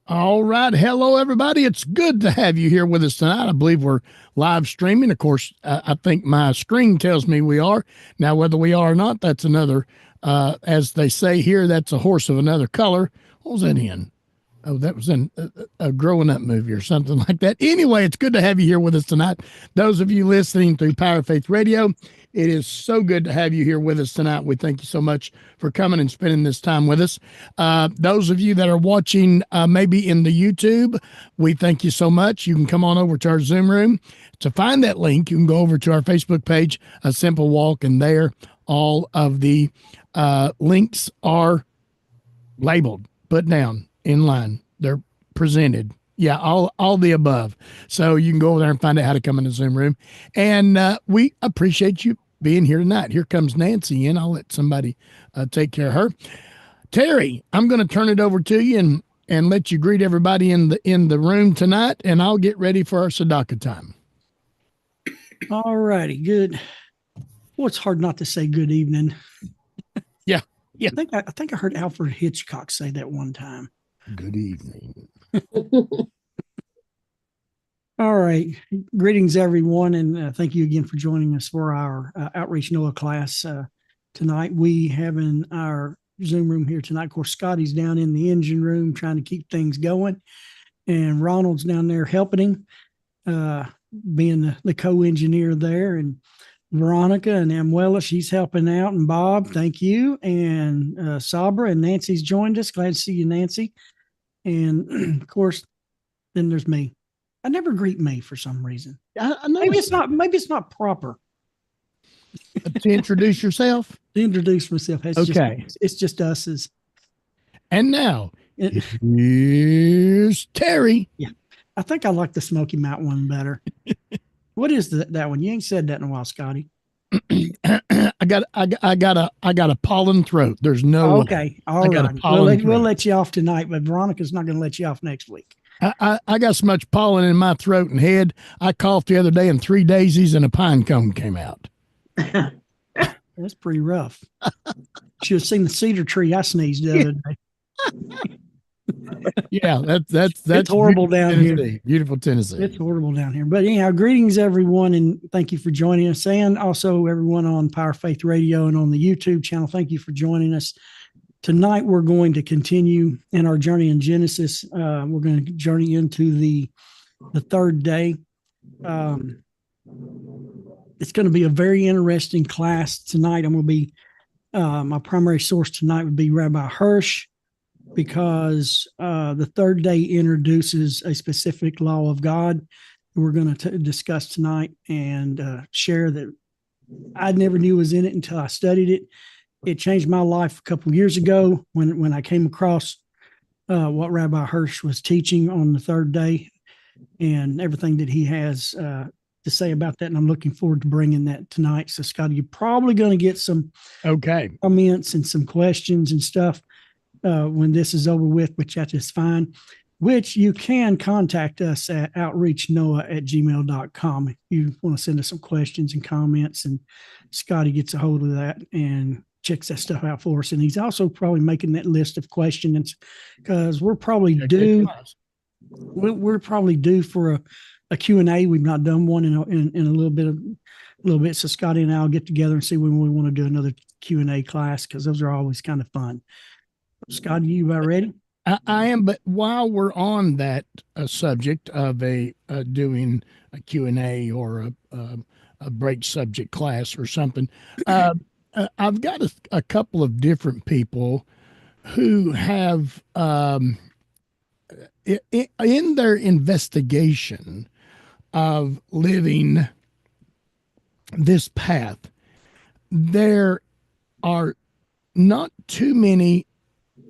All right. Hello, everybody. It's good to have you here with us tonight. I believe we're live streaming. Of course, I think my screen tells me we are. Now, whether we are or not, that's another, as they say here, that's a horse of another color. What was that in? Oh, that was in a growing up movie or something like that. Anyway, it's good to have you here with us tonight. Those of you listening through Power of Faith Radio, it is so good to have you here with us tonight. We thank you so much for coming and spending this time with us. Those of you that are watching maybe in the YouTube, we thank you so much. You can come on over to our Zoom room. To find that link, you can go over to our Facebook page, A Simple Walk, and there all of the links are labeled, put down in line. They're presented. Yeah, all the above. So you can go over there and find out how to come in the Zoom room. And we appreciate you being here tonight. Here comes Nancy in. I'll let somebody take care of her. Terry, I'm going to turn it over to you and let you greet everybody in the room tonight, and I'll get ready for our Sadaka time. All righty, good. Well, it's hard not to say good evening. Yeah. I think I heard Alfred Hitchcock say that one time. Good evening. All right. Greetings, everyone, and thank you again for joining us for our Outreach Noah class tonight. We have in our Zoom room here tonight. Of course, Scotty's down in the engine room trying to keep things going, and Ronald's down there helping him, being the co-engineer there, and Veronica and Amuela, she's helping out, and Bob, thank you, and Sabra and Nancy's joined us. Glad to see you, Nancy. And of course, then there's me. I never greet me for some reason. I know maybe it's not proper to introduce yourself. To introduce myself. It's just us as. And now here's Terry. Yeah, I think I like the Smoky Mountain one better. What is that one? You ain't said that in a while, Scotty. I got a pollen throat. There's no okay. All right. We'll let you off tonight, but Veronica's not going to let you off next week. I got so much pollen in my throat and head. I coughed the other day, and 3 daisies and a pine cone came out. That's pretty rough. Should have seen the cedar tree I sneezed the other day. Yeah, that's horrible down Tennessee. here. Beautiful Tennessee. It's horrible down here. But anyhow, greetings everyone, and thank you for joining us, and also everyone on Power Faith Radio and on the YouTube channel. Thank you for joining us. Tonight we're going to continue in our journey in Genesis. We're going to journey into the third day. It's going to be a very interesting class tonight. I'm going to be my primary source tonight would be Rabbi Hirsch, because the third day introduces a specific law of God we're going to discuss tonight and share that I never knew was in it until I studied it. It changed my life a couple of years ago when I came across what Rabbi Hirsch was teaching on the third day and everything that he has to say about that. And I'm looking forward to bringing that tonight. So, Scotty, you're probably going to get some comments and some questions and stuff when this is over with, which that is fine, which you can contact us at outreachnoah@gmail.com. If you want to send us some questions and comments, and Scotty gets a hold of that and checks that stuff out for us. And he's also probably making that list of questions because we're probably due. We're probably due for a Q&A. We've not done one in a little bit. So Scotty and I'll get together and see when we want to do another Q&A class, because those are always kind of fun. Scotty, you about ready? I am, but while we're on that subject of doing a Q&A or a break subject class or something, I've got a couple of different people who have in their investigation of living this path, there are not too many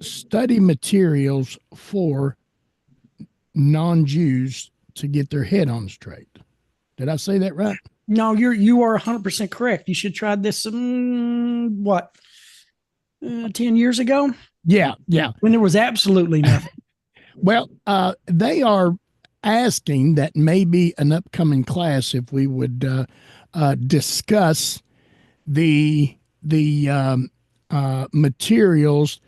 study materials for non-Jews to get their head on straight. Did I say that right? No, you are 100% correct. You should try this 10 years ago? Yeah. When there was absolutely nothing. Well, they are asking that maybe an upcoming class, if we would discuss the materials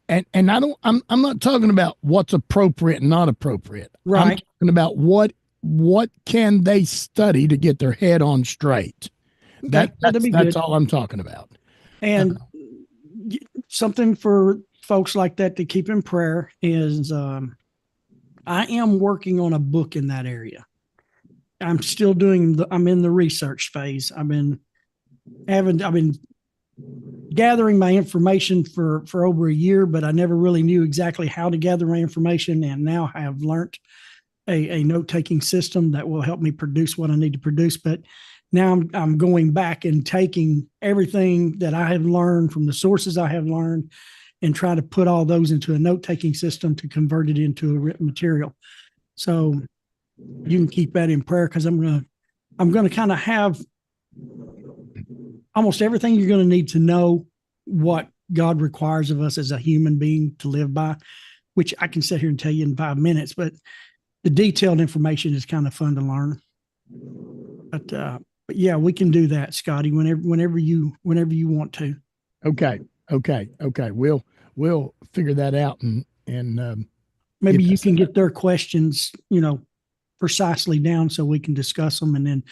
And I'm not talking about what's appropriate and not appropriate. I'm Right. talking about what can they study to get their head on straight. Okay. That'd be That's good. all I'm talking about. And something for folks like that to keep in prayer is I am working on a book in that area. I'm in the research phase. I've been gathering my information for over a year, but I never really knew exactly how to gather my information. And now I have learned a note taking system that will help me produce what I need to produce. But now I'm going back and taking everything that I have learned from the sources I have learned and try to put all those into a note taking system to convert it into a written material. So you can keep that in prayer because I'm gonna kind of have almost everything you're going to need to know what God requires of us as a human being to live by, which I can sit here and tell you in 5 minutes, but the detailed information is kind of fun to learn. But yeah, we can do that, Scotty, whenever you want to. Okay. Okay. We'll figure that out and Maybe get you that can set up. get their questions, precisely down so we can discuss them and then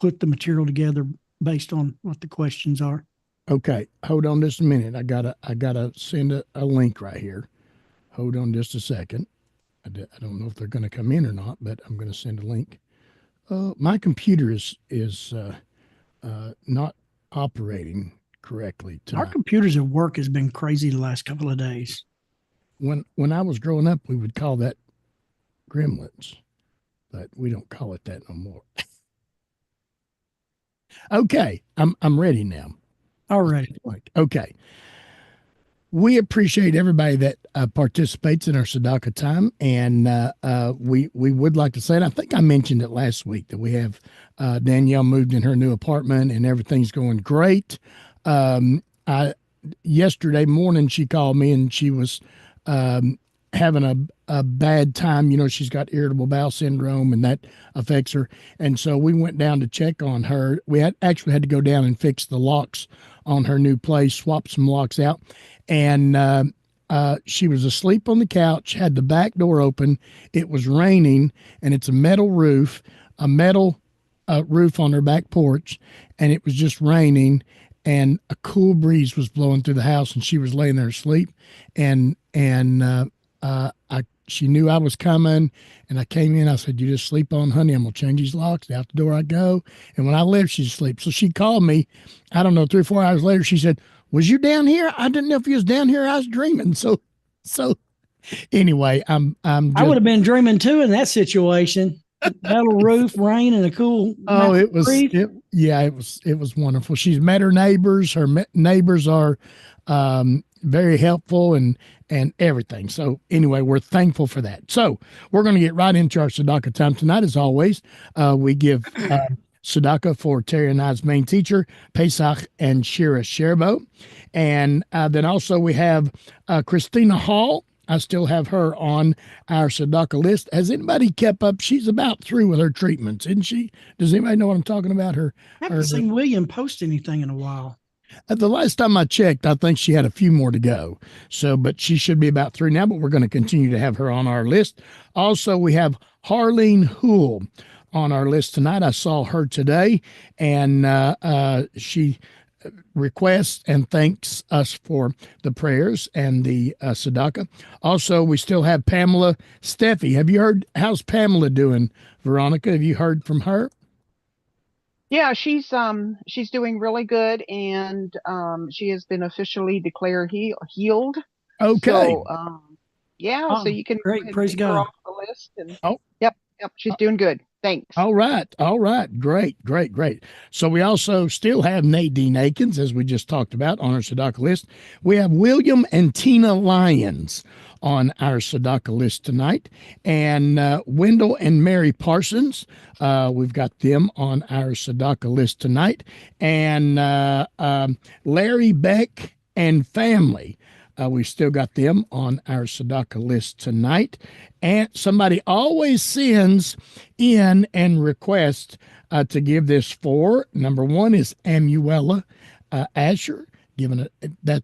put the material together based on what the questions are. Okay. Hold on just a minute. I gotta send a link right here. Hold on just a second. I don't know if they're going to come in or not, but I'm going to send a link. My computer is not operating correctly Our tonight. computers at work has been crazy the last couple of days. When I was growing up, we would call that gremlins, but we don't call it that no more. Okay, I'm ready now. All right. Okay, we appreciate everybody that participates in our Sadaka time, and we would like to say, and I think I mentioned it last week, that we have Danielle moved in her new apartment, and everything's going great. I Yesterday morning she called me, and she was having a bad time. She's got irritable bowel syndrome, and that affects her. And so we went down to check on her. We actually had to go down and fix the locks on her new place, swap some locks out, and she was asleep on the couch, had the back door open. It was raining, and it's a metal roof on her back porch, and it was just raining, and a cool breeze was blowing through the house, and she was laying there asleep, and she knew I was coming, and I came in. I said, "You just sleep on, honey. I'm gonna change these locks." Out the door I go, and when I left, she's asleep. So she called me. I don't know, 3 or 4 hours later. She said, "Was you down here? I didn't know if you was down here. I was dreaming." So anyway, I'm I would just have been dreaming too in that situation. Metal roof, rain, and a cool oh, mountain breeze. it was wonderful. She's met her neighbors. Neighbors are very helpful and everything. So anyway, we're thankful for that. So we're going to get right into our Sadaka time tonight. As always, we give Sadaka for Terry and I's main teacher, Pesach and Shira Sherbo. And then also we have Christina Hall. I still have her on our Sadaka list. Has anybody kept up? She's about through with her treatments, isn't she? Does anybody know what I'm talking about? I haven't seen William post anything in a while. The last time I checked, I think she had a few more to go. So, but she should be about through now, but we're going to continue to have her on our list. Also, we have Harleen Houle on our list tonight. I saw her today, and she requests and thanks us for the prayers and the Sadaka. Also, we still have Pamela Steffi. Have you heard? How's Pamela doing, Veronica? Have you heard from her? Yeah, she's doing really good, and she has been officially declared healed. Okay. So yeah, so Oh, you can go great. ahead and Praise take her God. off the list. And Oh, yep, she's doing good. Thanks. all right. All right. Great. So we also still have Nadine Akins, as we just talked about, on our Sadaka list. We have William and Tina Lyons on our Sadaka list tonight, and Wendell and Mary Parsons. We've got them on our Sadaka list tonight, and Larry Beck and family. We've still got them on our Sadaka list tonight. And somebody always sends in and requests to give this for. Number one is Amuela Asher, giving it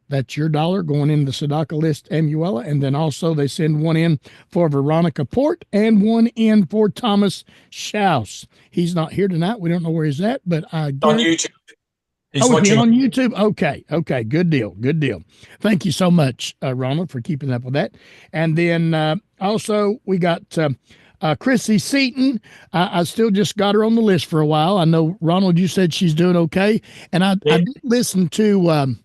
that's your dollar going in the tzedakah list, Amuela, and then also they send one in for Veronica Port and one in for Thomas Schaus. He's not here tonight. We don't know where he's at, but I On YouTube. He's is he watching on YouTube? Okay, good deal. Thank you so much, Ronald, for keeping up with that. And then also we got Chrissy Seaton. I still just got her on the list for a while. I know, Ronald, you said she's doing okay. And I did listen to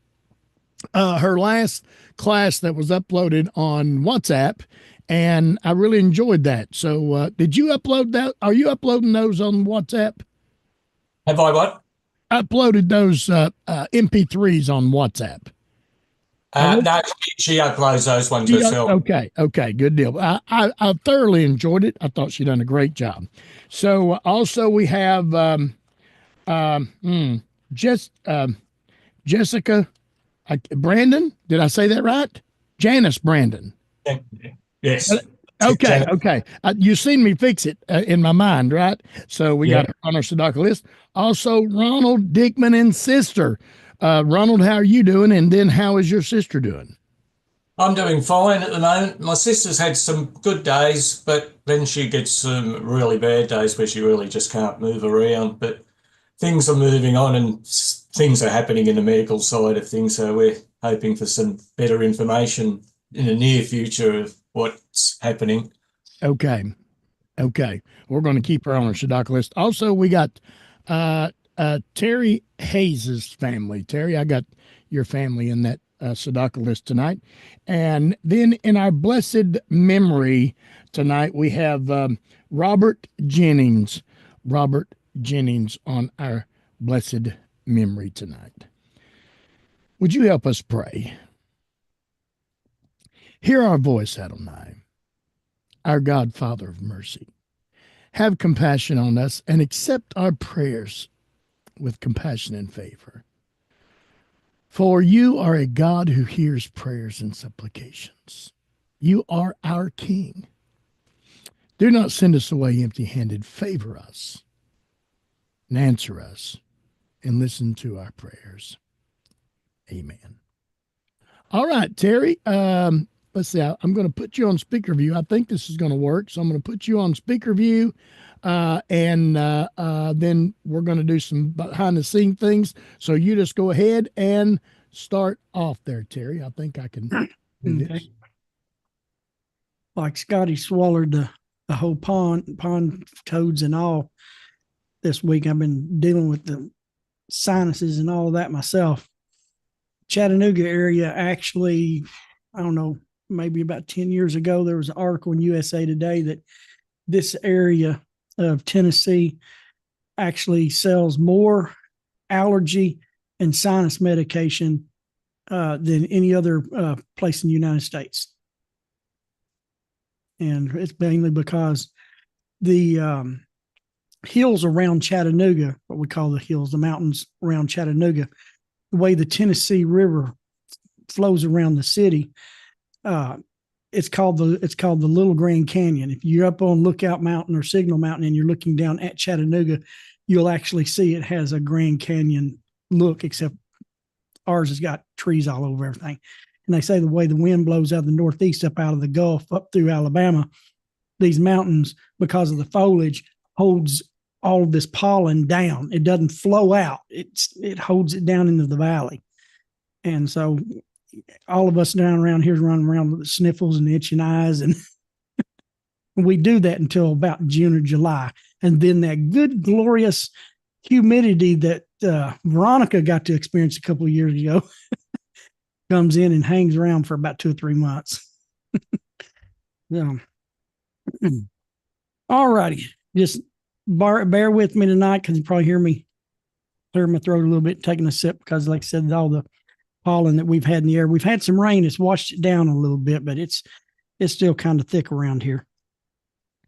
her last class that was uploaded on WhatsApp, and I really enjoyed that. So did you upload that? Are you uploading those on WhatsApp? Have I what? Uploaded those MP3s on WhatsApp. No, she uploads those ones herself. Okay, good deal. I thoroughly enjoyed it. I thought she done a great job. So also we have Jessica Brandon. Did I say that right? Janice Brandon. Yes. Okay. You've seen me fix it in my mind, right? So we got her on our tzedakah list. Also, Ronald Dickman and sister. Ronald, how are you doing? And then how is your sister doing? I'm doing fine at the moment. My sister's had some good days, but then she gets some really bad days where she really just can't move around. But things are moving on and things are happening in the medical side of things. So we're hoping for some better information in the near future of what's happening. Okay. We're going to keep her on our tzedakah list. Also, we got Terry Hayes's family. Terry, I got your family in that tzedakah list tonight. And then in our blessed memory tonight, we have Robert Jennings. Robert Jennings on our blessed memory tonight. Would you help us pray? Hear our voice, Adonai, our God, Father of mercy. Have compassion on us and accept our prayers with compassion and favor. For you are a God who hears prayers and supplications. You are our King. Do not send us away empty-handed. Favor us and answer us and listen to our prayers. Amen. All right, Terry. Let's see. I'm going to put you on speaker view. I think this is going to work. So I'm going to put you on speaker view. And then we're going to do some behind the scene things. So you just go ahead and start off there, Terry. I think I can do this. Like Scotty swallowed the whole pond toads and all this week. I've been dealing with the sinuses and all of that myself. Chattanooga area, actually, I don't know, maybe about 10 years ago, there was an article in USA Today that this area of Tennessee actually sells more allergy and sinus medication than any other place in the United States. And it's mainly because the hills around Chattanooga, what we call the hills, the mountains around Chattanooga, the way the Tennessee River flows around the city, it's called the Little Grand Canyon. If you're up on Lookout Mountain or Signal Mountain and you're looking down at Chattanooga, you'll actually see it has a Grand Canyon look, except ours has got trees all over everything. And they say the way the wind blows out of the northeast up out of the Gulf up through Alabama, these mountains, because of the foliage, holds all of this pollen down. It doesn't flow out. It holds it down into the valley. And so all of us down around here running around with sniffles and itching eyes. And we do that until about June or July. And then that good, glorious humidity that Veronica got to experience a couple of years ago comes in and hangs around for about 2 or 3 months. So, all righty. Just bear with me tonight because you probably hear me clear my throat a little bit, taking a sip because, like I said, all the pollen that we've had in the air. We've had some rain. It's washed it down a little bit, but it's still kind of thick around here.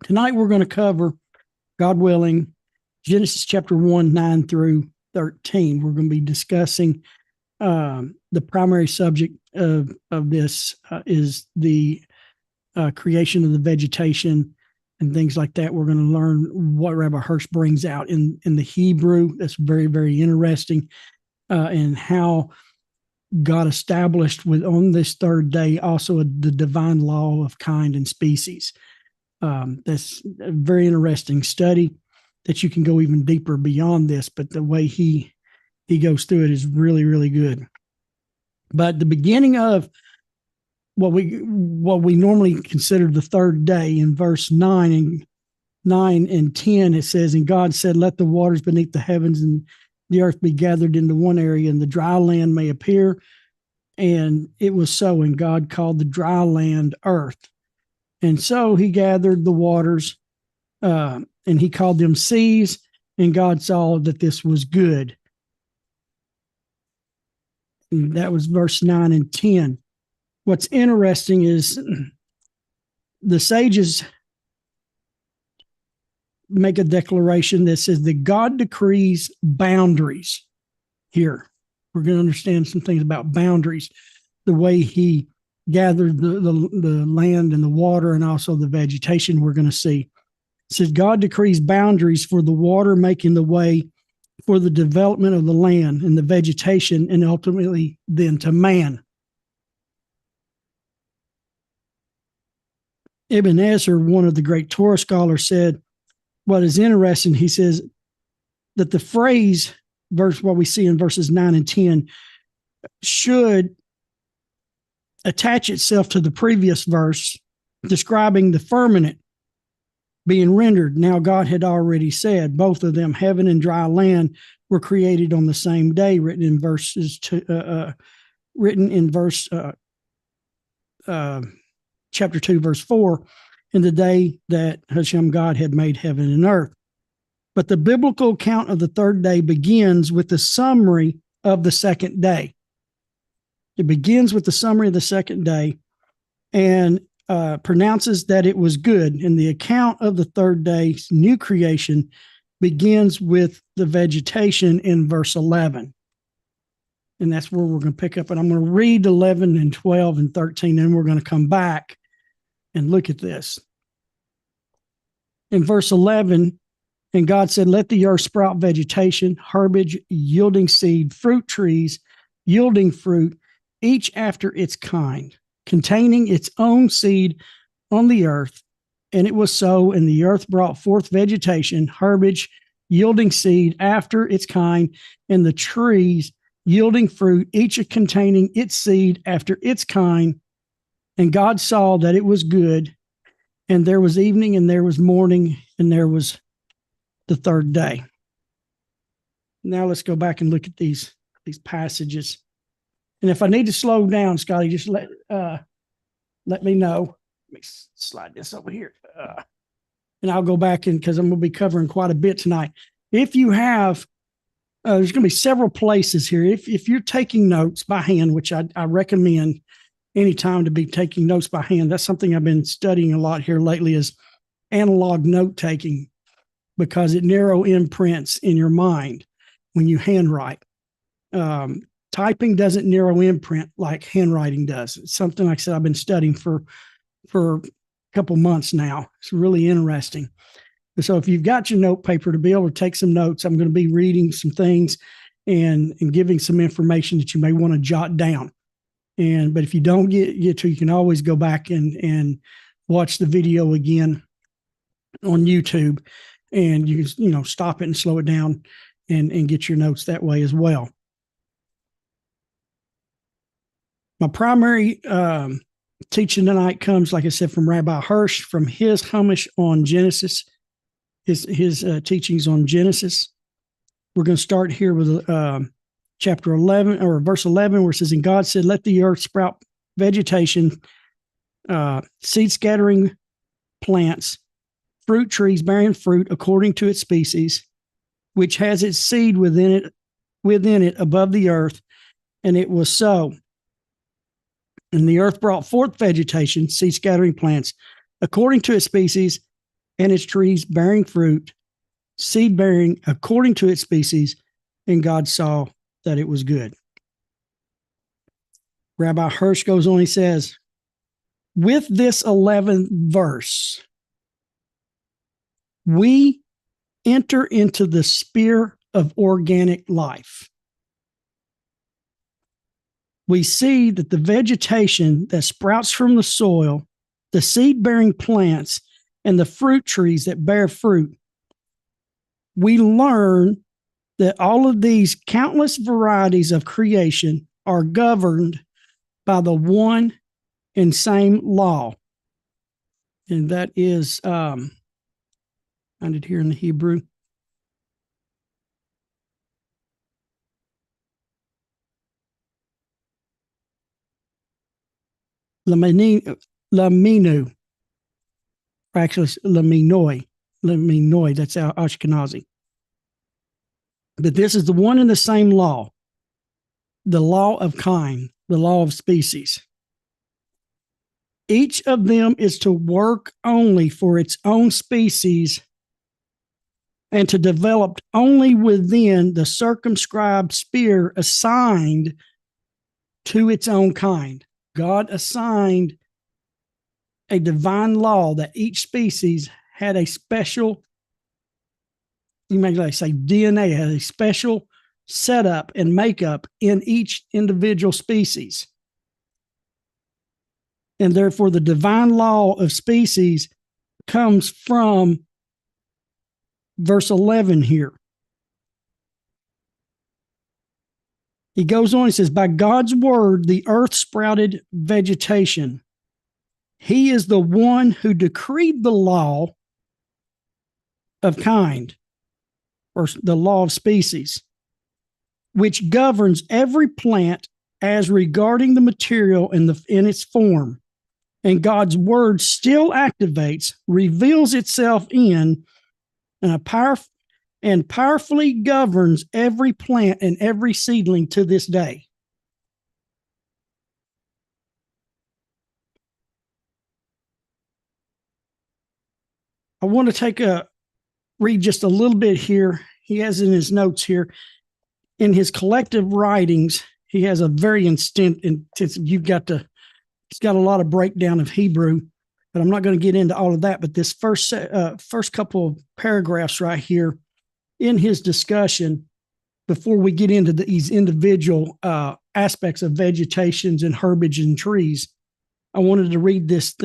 Tonight we're going to cover, God willing, Genesis chapter 1, 9 through 13. We're going to be discussing the primary subject of this is the creation of the vegetation and things like that. We're going to learn what Rabbi Hirsch brings out in the Hebrew. That's very, very interesting, and how God established on this third day also the divine law of kind and species. That's a very interesting study that you can go even deeper beyond this, but the way he goes through it is really, really good. But the beginning of what we normally consider the third day in verse 9 and 10, it says, and God said, let the waters beneath the heavens and the earth be gathered into one area, and the dry land may appear. And it was so, and God called the dry land earth. And so he gathered the waters, and he called them seas, and God saw that this was good. And that was verse 9 and 10. What's interesting is the sages make a declaration that says that God decrees boundaries here. We're going to understand some things about boundaries, the way he gathered the land and the water and also the vegetation we're going to see. It says God decrees boundaries for the water, making the way for the development of the land and the vegetation, and ultimately then to man. Ibn Ezra, one of the great Torah scholars, said, what is interesting, he says that the phrase, what we see in verses 9 and 10, should attach itself to the previous verse describing the firmament being rendered. Now God had already said, both of them, heaven and dry land, were created on the same day, written in chapter 2, verse 4, in the day that Hashem God had made heaven and earth. But the biblical account of the third day begins with the summary of the second day. It begins with the summary of the second day and pronounces that it was good. And the account of the third day's new creation begins with the vegetation in verse 11. And that's where we're going to pick up. And I'm going to read 11 and 12 and 13, and we're going to come back and look at this. In verse 11, and God said, let the earth sprout vegetation, herbage, yielding seed, fruit trees, yielding fruit, each after its kind, containing its own seed on the earth. And it was so, and the earth brought forth vegetation, herbage, yielding seed after its kind, and the trees yielding fruit, each containing its seed after its kind. And God saw that it was good, and there was evening, and there was morning, and there was the third day. Now let's go back and look at these passages. And if I need to slow down, Scotty, just let me know. Let me slide this over here. And I'll go back in because I'm going to be covering quite a bit tonight. If you have, there's going to be several places here. If you're taking notes by hand, which I recommend anytime to be taking notes by hand, that's something I've been studying a lot here lately, is analog note taking, because it narrow imprints in your mind when you handwrite. Typing doesn't narrow imprint like handwriting does. It's something, like I said, I've been studying for a couple months now. It's really interesting. So if you've got your note paper to be able to take some notes, I'm going to be reading some things and giving some information that you may want to jot down. But if you don't get to, you can always go back and watch the video again on YouTube, and you can, stop it and slow it down and get your notes that way as well. My primary teaching tonight comes, like I said, from Rabbi Hirsch, from his Chumash on Genesis, his teachings on Genesis. We're going to start here with chapter 11, or verse 11, where it says, and God said, let the earth sprout vegetation, seed scattering plants, fruit trees bearing fruit according to its species, which has its seed within it above the earth. And it was so. And the earth brought forth vegetation, seed scattering plants, according to its species, and its trees bearing fruit, seed bearing according to its species. And God saw that it was good. Rabbi Hirsch goes on, he says, with this 11th verse, we enter into the sphere of organic life. we see that the vegetation that sprouts from the soil, the seed-bearing plants, and the fruit trees that bear fruit, we learn that all of these countless varieties of creation are governed by the one and same law. And that is, find it here in the Hebrew. Laminu, or actually Laminoi, that's our Ashkenazi. But this is the one and the same law, the law of kind, the law of species. Each of them is to work only for its own species and to develop only within the circumscribed sphere assigned to its own kind. God assigned a divine law that each species had a special, you may say DNA, had a special setup and makeup in each individual species. And therefore, the divine law of species comes from verse 11 here. He goes on, he says, by God's word, the earth sprouted vegetation. He is the one who decreed the law of kind, or the law of species, which governs every plant as regarding the material in its form. And God's word still activates, reveals itself in, and powerfully governs every plant and every seedling to this day. I want to read just a little bit here. He has in his notes here, in his collective writings, he has a very intensive, it's got a lot of breakdown of Hebrew, but I'm not going to get into all of that. But this first couple of paragraphs right here in his discussion, before we get into these individual aspects of vegetations and herbage and trees, I wanted to read this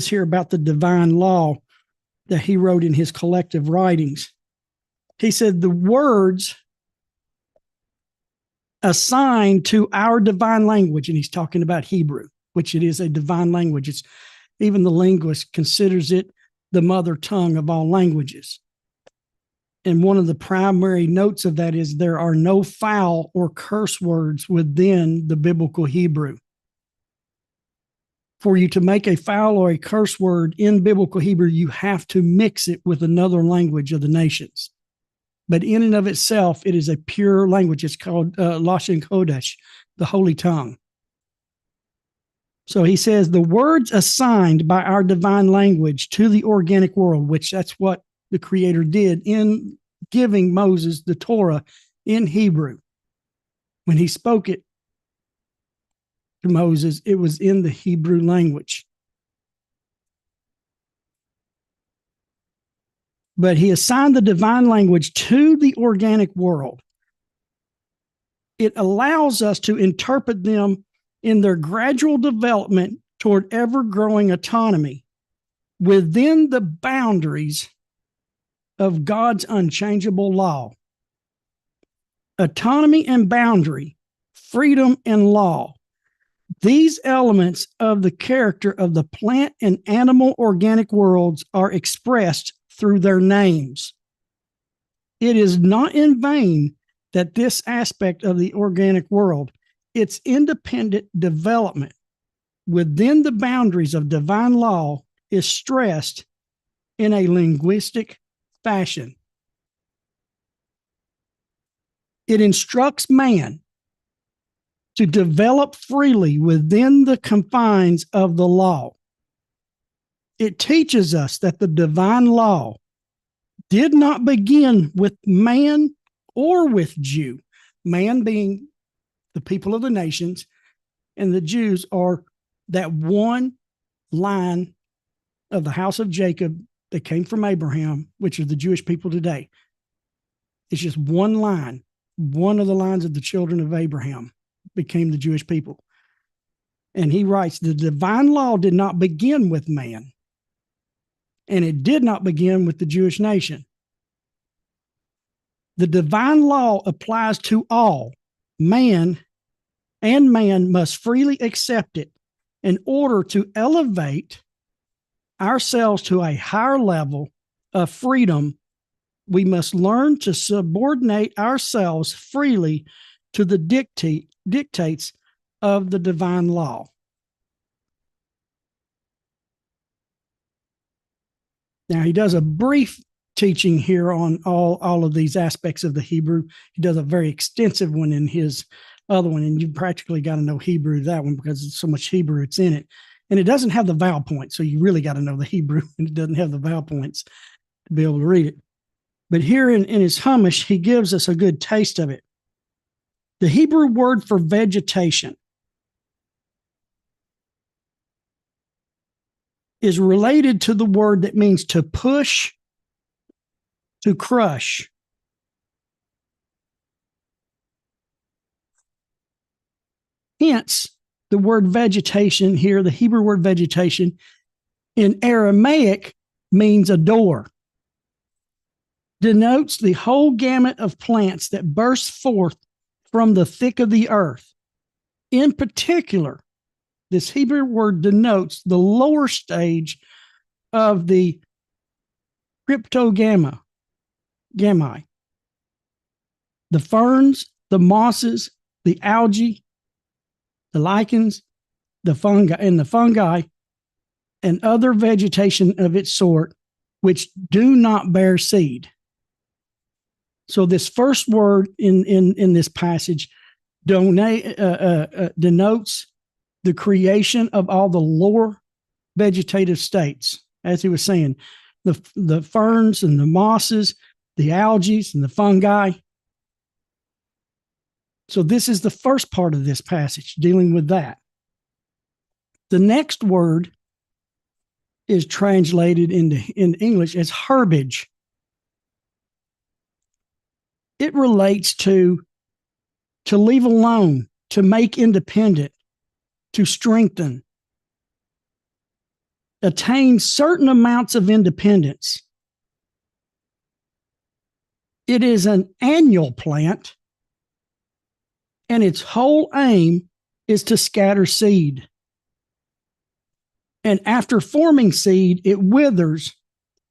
here about the divine law that he wrote in his collective writings. He said, the words assigned to our divine language, and he's talking about Hebrew, which it is a divine language. It's even the linguist considers it the mother tongue of all languages. And one of the primary notes of that is there are no foul or curse words within the biblical Hebrew. For you to make a foul or a curse word in biblical Hebrew, you have to mix it with another language of the nations. But in and of itself, it is a pure language. It's called Lashon Kodesh, the holy tongue. So he says the words assigned by our divine language to the organic world, which that's what the Creator did in giving Moses the Torah in Hebrew. When he spoke it to Moses, it was in the Hebrew language. But he assigned the divine language to the organic world. It allows us to interpret them in their gradual development toward ever-growing autonomy within the boundaries of God's unchangeable law. Autonomy and boundary, freedom and law. These elements of the character of the plant and animal organic worlds are expressed through their names. It is not in vain that this aspect of the organic world, its independent development within the boundaries of divine law, is stressed in a linguistic fashion. It instructs man to develop freely within the confines of the law. It teaches us that the divine law did not begin with man or with Jew, man being the people of the nations, and the Jews are that one line of the house of Jacob that came from Abraham, which are the Jewish people today. It's just one line, one of the lines of the children of Abraham. became the Jewish people. And he writes, the divine law did not begin with man, and it did not begin with the Jewish nation. The divine law applies to all. Man must freely accept it in order to elevate ourselves to a higher level of freedom. We must learn to subordinate ourselves freely to the dictates of the divine law. Now, he does a brief teaching here on all of these aspects of the Hebrew. He does a very extensive one in his other one, and you practically got to know Hebrew, that one, because it's so much Hebrew it's in it. And it doesn't have the vowel points, so you really got to know the Hebrew, and it doesn't have the vowel points to be able to read it. But here in his Chumash, he gives us a good taste of it. The Hebrew word for vegetation is related to the word that means to push, to crush. Hence, the word vegetation here, the Hebrew word vegetation, in Aramaic means a door. Denotes the whole gamut of plants that burst forth from the thick of the earth. In particular, this Hebrew word denotes the lower stage of the cryptogamy, the ferns, the mosses, the algae, the lichens, the fungi, and other vegetation of its sort, which do not bear seed. So this first word in this passage denotes the creation of all the lower vegetative states, as he was saying, the ferns and the mosses, the algae and the fungi. So this is the first part of this passage, dealing with that. The next word is translated in English as herbage. It relates to leave alone, to make independent, to strengthen, attain certain amounts of independence. It is an annual plant, and its whole aim is to scatter seed. And after forming seed, it withers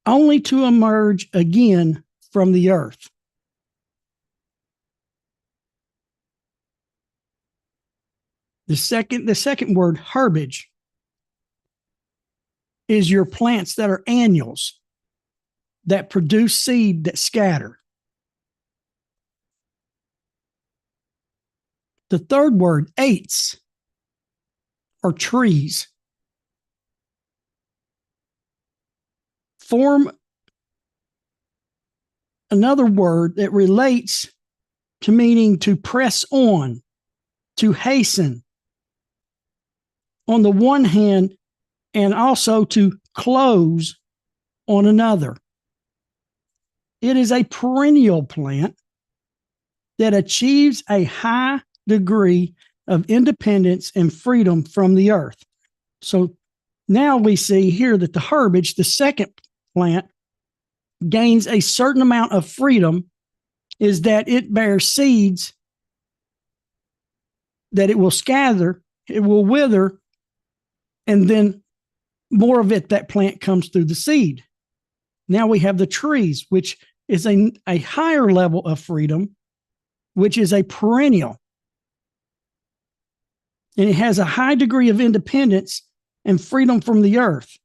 only to emerge again from the earth. The second word, herbage, is your plants that are annuals, that produce seed that scatter. The third word, eitz, or trees, form another word that relates to meaning to press on, to hasten, on the one hand, and also to close on another. It is a perennial plant that achieves a high degree of independence and freedom from the earth. So now we see here that the herbage, the second plant, gains a certain amount of freedom, is that it bears seeds that it will scatter, it will wither, and then more of it, that plant comes through the seed. Now we have the trees, which is a higher level of freedom, which is a perennial. And it has a high degree of independence and freedom from the earth.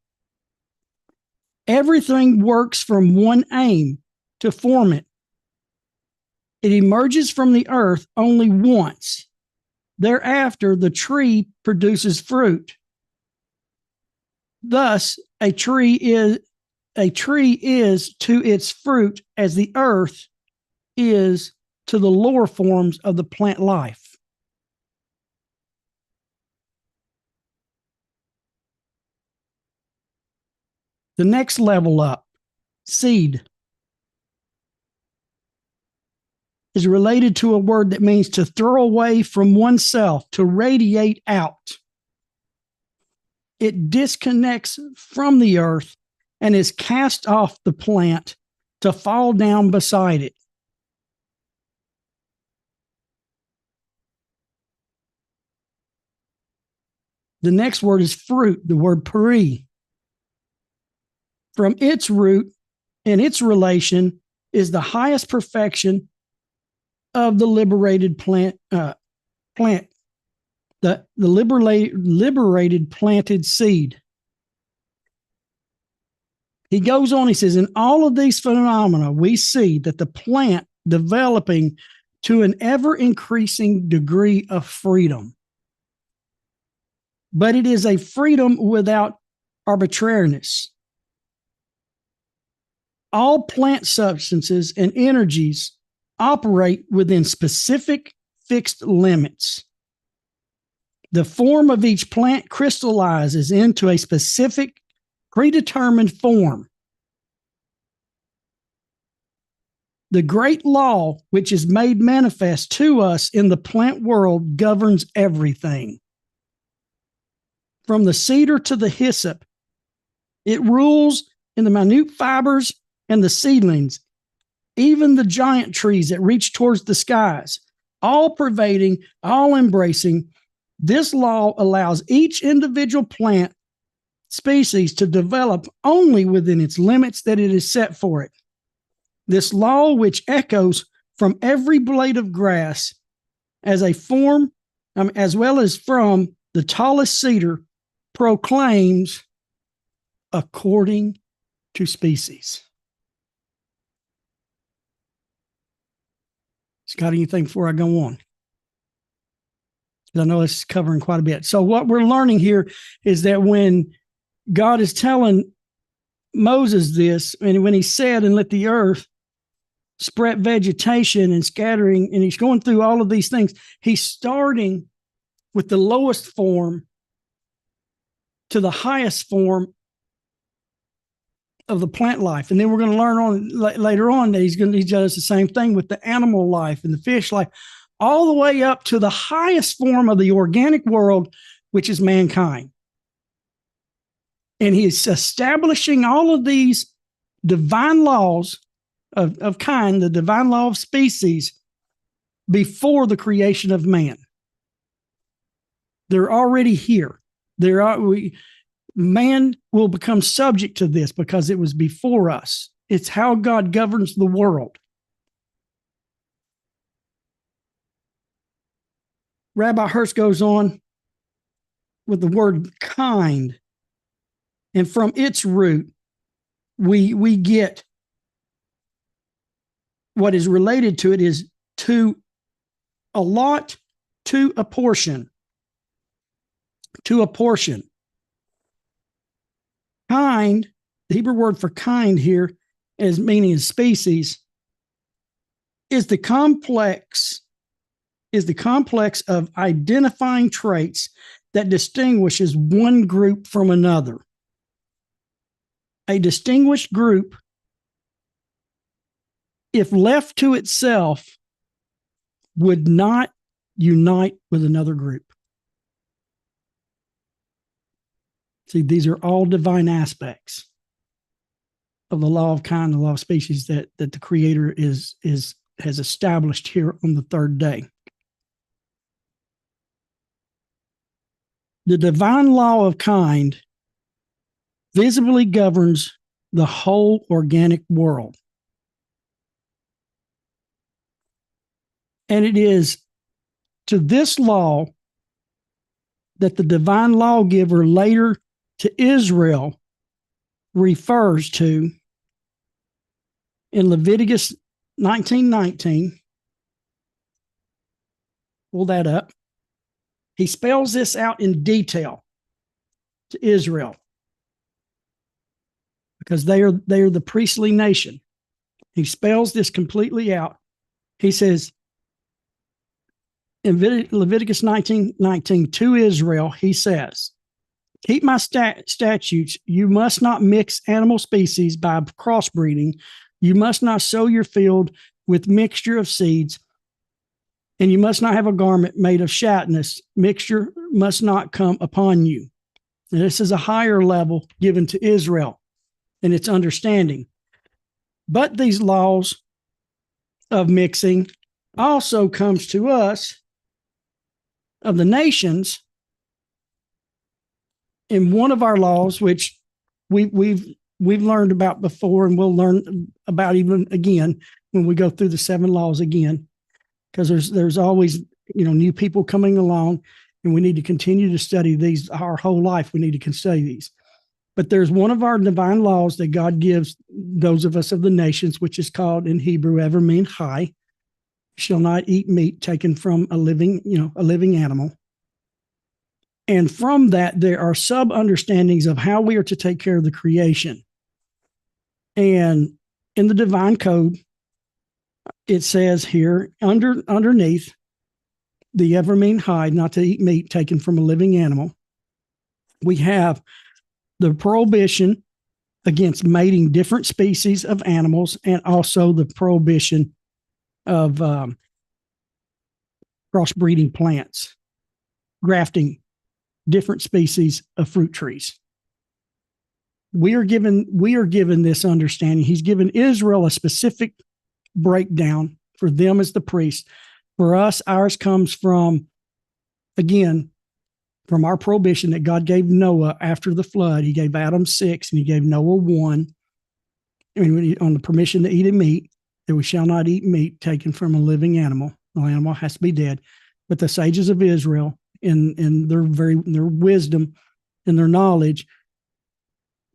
Everything works from one aim to form it. It emerges from the earth only once. Thereafter, the tree produces fruit. Thus, a tree is to its fruit as the earth is to the lower forms of the plant life. The next level up, seed. is related to a word that means to throw away from oneself, to radiate out. It disconnects from the earth and is cast off the plant to fall down beside it. The next word is fruit, the word peri. From its root and its relation is the highest perfection of the liberated plant. The liberated planted seed. He goes on, he says, in all of these phenomena, we see that the plant developing to an ever-increasing degree of freedom. But it is a freedom without arbitrariness. All plant substances and energies operate within specific fixed limits. The form of each plant crystallizes into a specific predetermined form. The great law, which is made manifest to us in the plant world, governs everything. From the cedar to the hyssop, it rules in the minute fibers and the seedlings, even the giant trees that reach towards the skies, all pervading, all embracing. This law allows each individual plant species to develop only within its limits that it is set for it. This law, which echoes from every blade of grass as a form, as well as from the tallest cedar, proclaims according to species. Scott, anything before I go on? I know this is covering quite a bit. So what we're learning here is that when God is telling Moses this, and when he said, and let the earth spread vegetation and scattering, and he's going through all of these things, he's starting with the lowest form to the highest form of the plant life. And then we're going to learn on later on that he does the same thing with the animal life and the fish life, all the way up to the highest form of the organic world, which is mankind. And he's establishing all of these divine laws of kind, the divine law of species, before the creation of man. They're already here. Man will become subject to this because it was before us. It's how God governs the world. Rabbi Hirsch goes on with the word kind. And from its root, we get what is related to it is to allot, to apportion. To apportion. Kind, the Hebrew word for kind here, as meaning a species, is the complex of identifying traits that distinguishes one group from another. A distinguished group, if left to itself, would not unite with another group. See, these are all divine aspects of the law of kind, the law of species that the Creator has established here on the third day. The divine law of kind visibly governs the whole organic world. And it is to this law that the divine lawgiver later to Israel refers to in Leviticus 19:19. Pull that up. He spells this out in detail to Israel because they are the priestly nation. He spells this completely out. He says in Leviticus 19:19 to Israel, he says, keep my statutes. You must not mix animal species by crossbreeding. You must not sow your field with mixture of seeds. And you must not have a garment made of shatness. Mixture must not come upon you. And this is a higher level given to Israel in its understanding. But these laws of mixing also comes to us of the nations. In one of our laws, which we've learned about before, and we'll learn about even again when we go through the 7 laws again, because there's always new people coming along, and we need to continue to study these our whole life. We need to study these. But there's one of our divine laws that God gives those of us of the nations, which is called in Hebrew, ever mean high. Shall not eat meat taken from a living animal. And from that, there are sub-understandings of how we are to take care of the creation. And in the divine code, it says here, underneath the ever mean high, not to eat meat taken from a living animal, we have the prohibition against mating different species of animals, and also the prohibition of crossbreeding plants, grafting different species of fruit trees. We are given this understanding. He's given Israel a specific breakdown for them as the priest. For us, ours comes from, again, from our prohibition that God gave Noah after the flood. He gave Adam 6 and he gave Noah 1 on the permission to eat meat, that we shall not eat meat taken from a living animal. The animal has to be dead. But the sages of Israel, in their wisdom and their knowledge,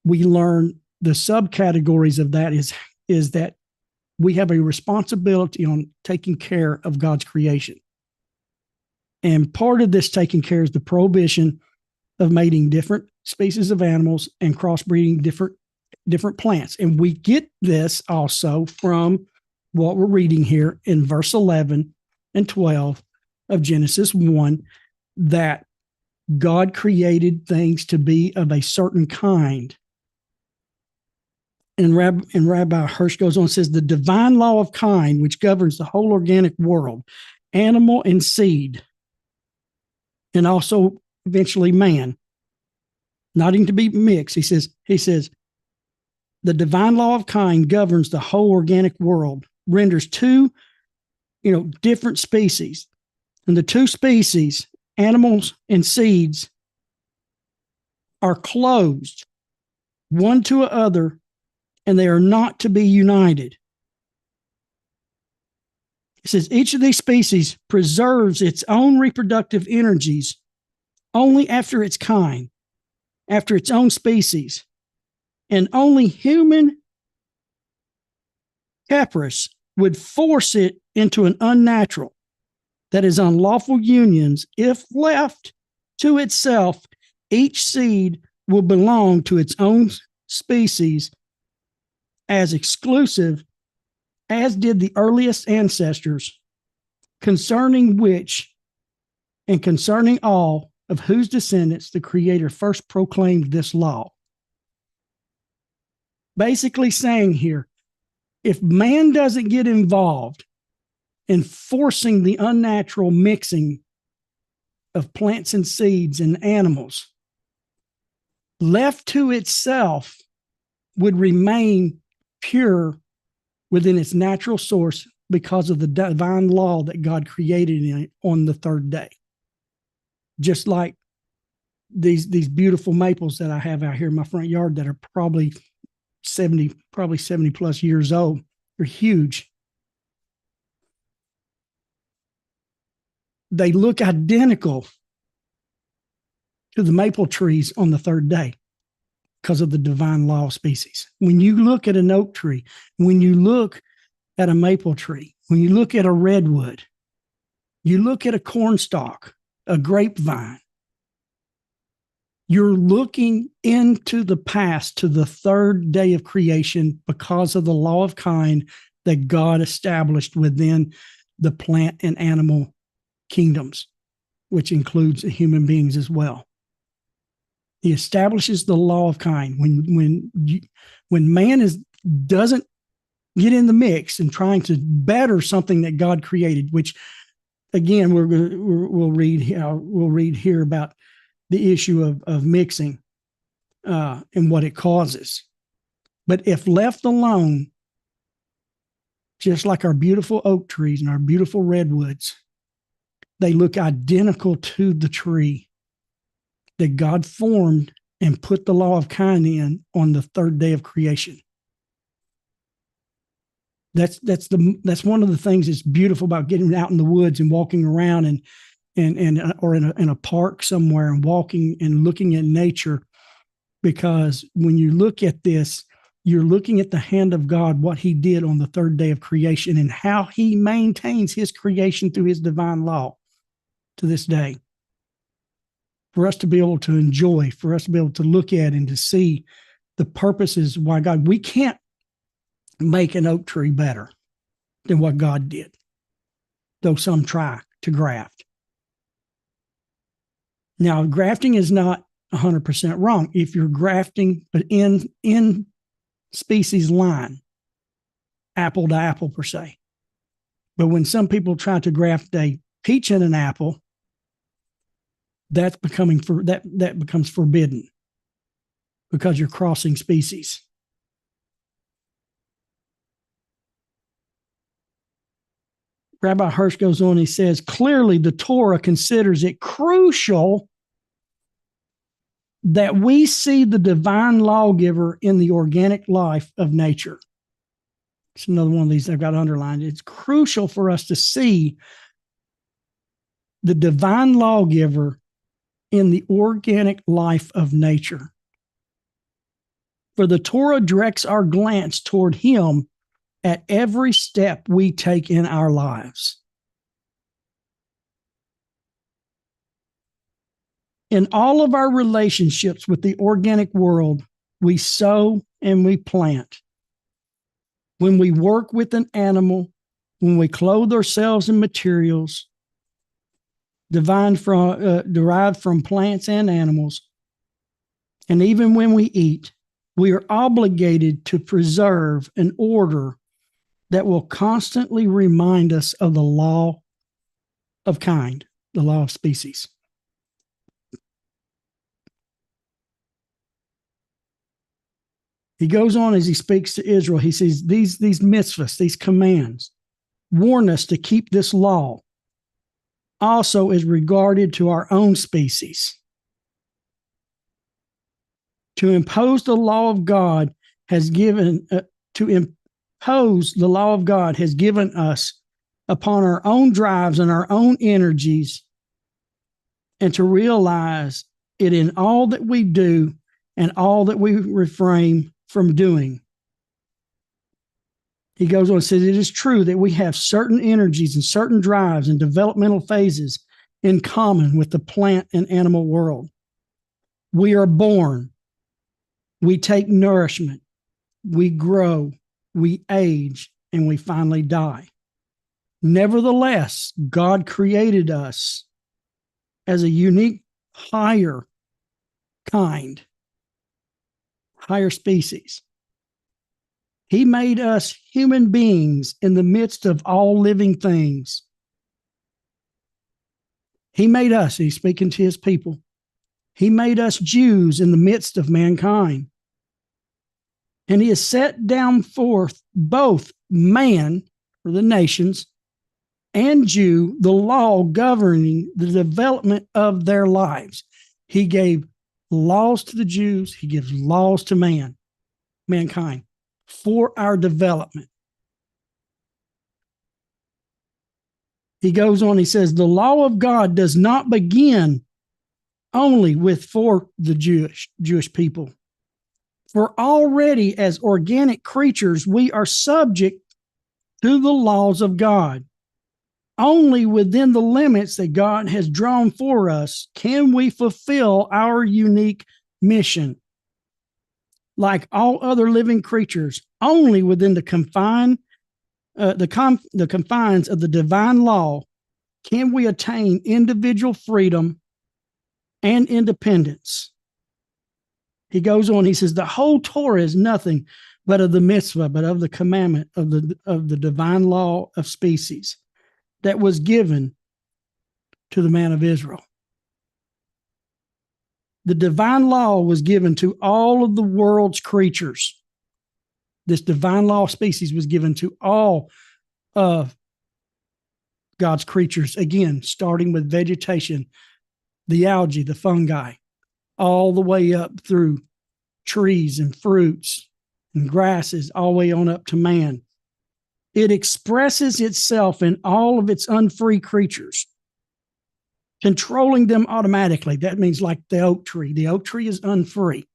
we learn the subcategories of that is that we have a responsibility on taking care of God's creation. And part of this taking care is the prohibition of mating different species of animals and crossbreeding different plants. And we get this also from what we're reading here in verse 11 and 12 of Genesis 1, that God created things to be of a certain kind. And Rabbi Hirsch goes on and says, the divine law of kind, which governs the whole organic world, animal and seed, and also eventually man, not to be mixed. He says, the divine law of kind governs the whole organic world, renders 2, different species. And the 2 species, animals and seeds, are closed one to another, and they are not to be united. It says each of these species preserves its own reproductive energies only after its kind, after its own species, and only human caprice would force it into an unnatural, that is, unlawful unions. If left to itself, each seed will belong to its own species as exclusive as did the earliest ancestors, concerning which and concerning all of whose descendants the Creator first proclaimed this law. Basically saying here, if man doesn't get involved in forcing the unnatural mixing of plants and seeds and animals, left to itself would remain pure within its natural source because of the divine law that God created in it on the 3rd day. Just like these beautiful maples that I have out here in my front yard that are probably 70 plus years old. They're huge. They look identical to the maple trees on the 3rd day because of the divine law of species. When you look at an oak tree, when you look at a maple tree, when you look at a redwood, you look at a cornstalk, a grapevine, you're looking into the past to the 3rd day of creation because of the law of kind that God established within the plant and animal kingdoms, which includes human beings as well. He establishes the law of kind. When man doesn't get in the mix and trying to better something that God created, which again, we'll read here about the issue of mixing and what it causes. But if left alone, just like our beautiful oak trees and our beautiful redwoods, they look identical to the tree that God formed and put the law of kind in on the third day of creation. That's one of the things that's beautiful about getting out in the woods and walking around or in a park somewhere and walking and looking at nature, because when you look at this, you're looking at the hand of God, what he did on the third day of creation and how he maintains his creation through his divine law to this day. For us to be able to enjoy, for us to be able to look at and to see the purposes why God, we can't make an oak tree better than what God did, though some try to graft. Now, grafting is not 100% wrong. If you're grafting, but in species line, apple to apple per se. But when some people try to graft a peach in an apple, that becomes forbidden because you're crossing species. Rabbi Hirsch goes on, he says, clearly the Torah considers it crucial that we see the divine lawgiver in the organic life of nature. It's another one of these I've got underlined. It's crucial for us to see the divine lawgiver in the organic life of nature. For the Torah directs our glance toward him at every step we take in our lives. In all of our relationships with the organic world, we sow and we plant. When we work with an animal, when we clothe ourselves in materials derived from plants and animals, and even when we eat, we are obligated to preserve an order that will constantly remind us of the law of kind, the law of species. He goes on as he speaks to Israel. He says, these mitzvahs, these commands, warn us to keep this law also as regarded to our own species. To impose the law of God has given us upon our own drives and our own energies, and to realize it in all that we do and all that we refrain from doing. He goes on and says, it is true that we have certain energies and certain drives and developmental phases in common with the plant and animal world. We are born, we take nourishment, we grow, we age, and we finally die. Nevertheless, God created us as a unique, higher kind, higher species. He made us human beings in the midst of all living things. He made us, he's speaking to his people. He made us Jews in the midst of mankind. And he has set down forth both man, for the nations, and Jew, the law governing the development of their lives. He gave laws to the Jews. He gives laws to mankind, for our development. He goes on, he says, the law of God does not begin only for the Jewish people. For already as organic creatures, we are subject to the laws of God. Only within the limits that God has drawn for us can we fulfill our unique mission. Like all other living creatures, only within the confines of the divine law can we attain individual freedom and independence. He goes on, he says, the whole Torah is nothing but of the mitzvah, but of the commandment of the divine law of species that was given to the man of Israel. The divine law was given to all of the world's creatures. This divine law species was given to all of God's creatures, again, starting with vegetation, the algae, the fungi, all the way up through trees and fruits and grasses, all the way on up to man. It expresses itself in all of its unfree creatures, controlling them automatically. That means like the oak tree. The oak tree is unfree.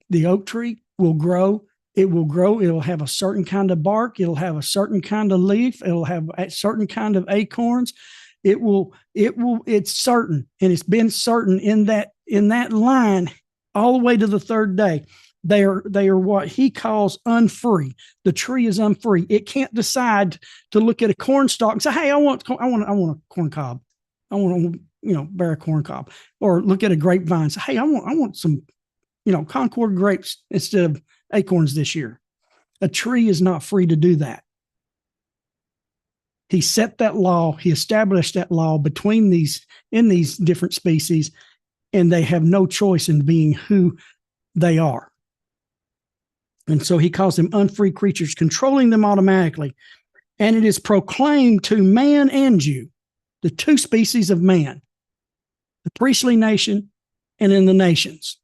The oak tree will grow. It will grow. It'll have a certain kind of bark. It'll have a certain kind of leaf. It'll have a certain kind of acorns. It's certain. And it's been certain in that line all the way to the third day. They are what he calls unfree. The tree is unfree. It can't decide to look at a corn stalk and say, "Hey, I want a corn cob. I want to, bear a corn cob," or look at a grapevine and say, "Hey, I want some, Concord grapes instead of acorns this year." A tree is not free to do that. He set that law. He established that law in these different species, and they have no choice in being who they are. And so he calls them unfree creatures, controlling them automatically. And it is proclaimed to man and Jew, the two species of man, the priestly nation and in the nations.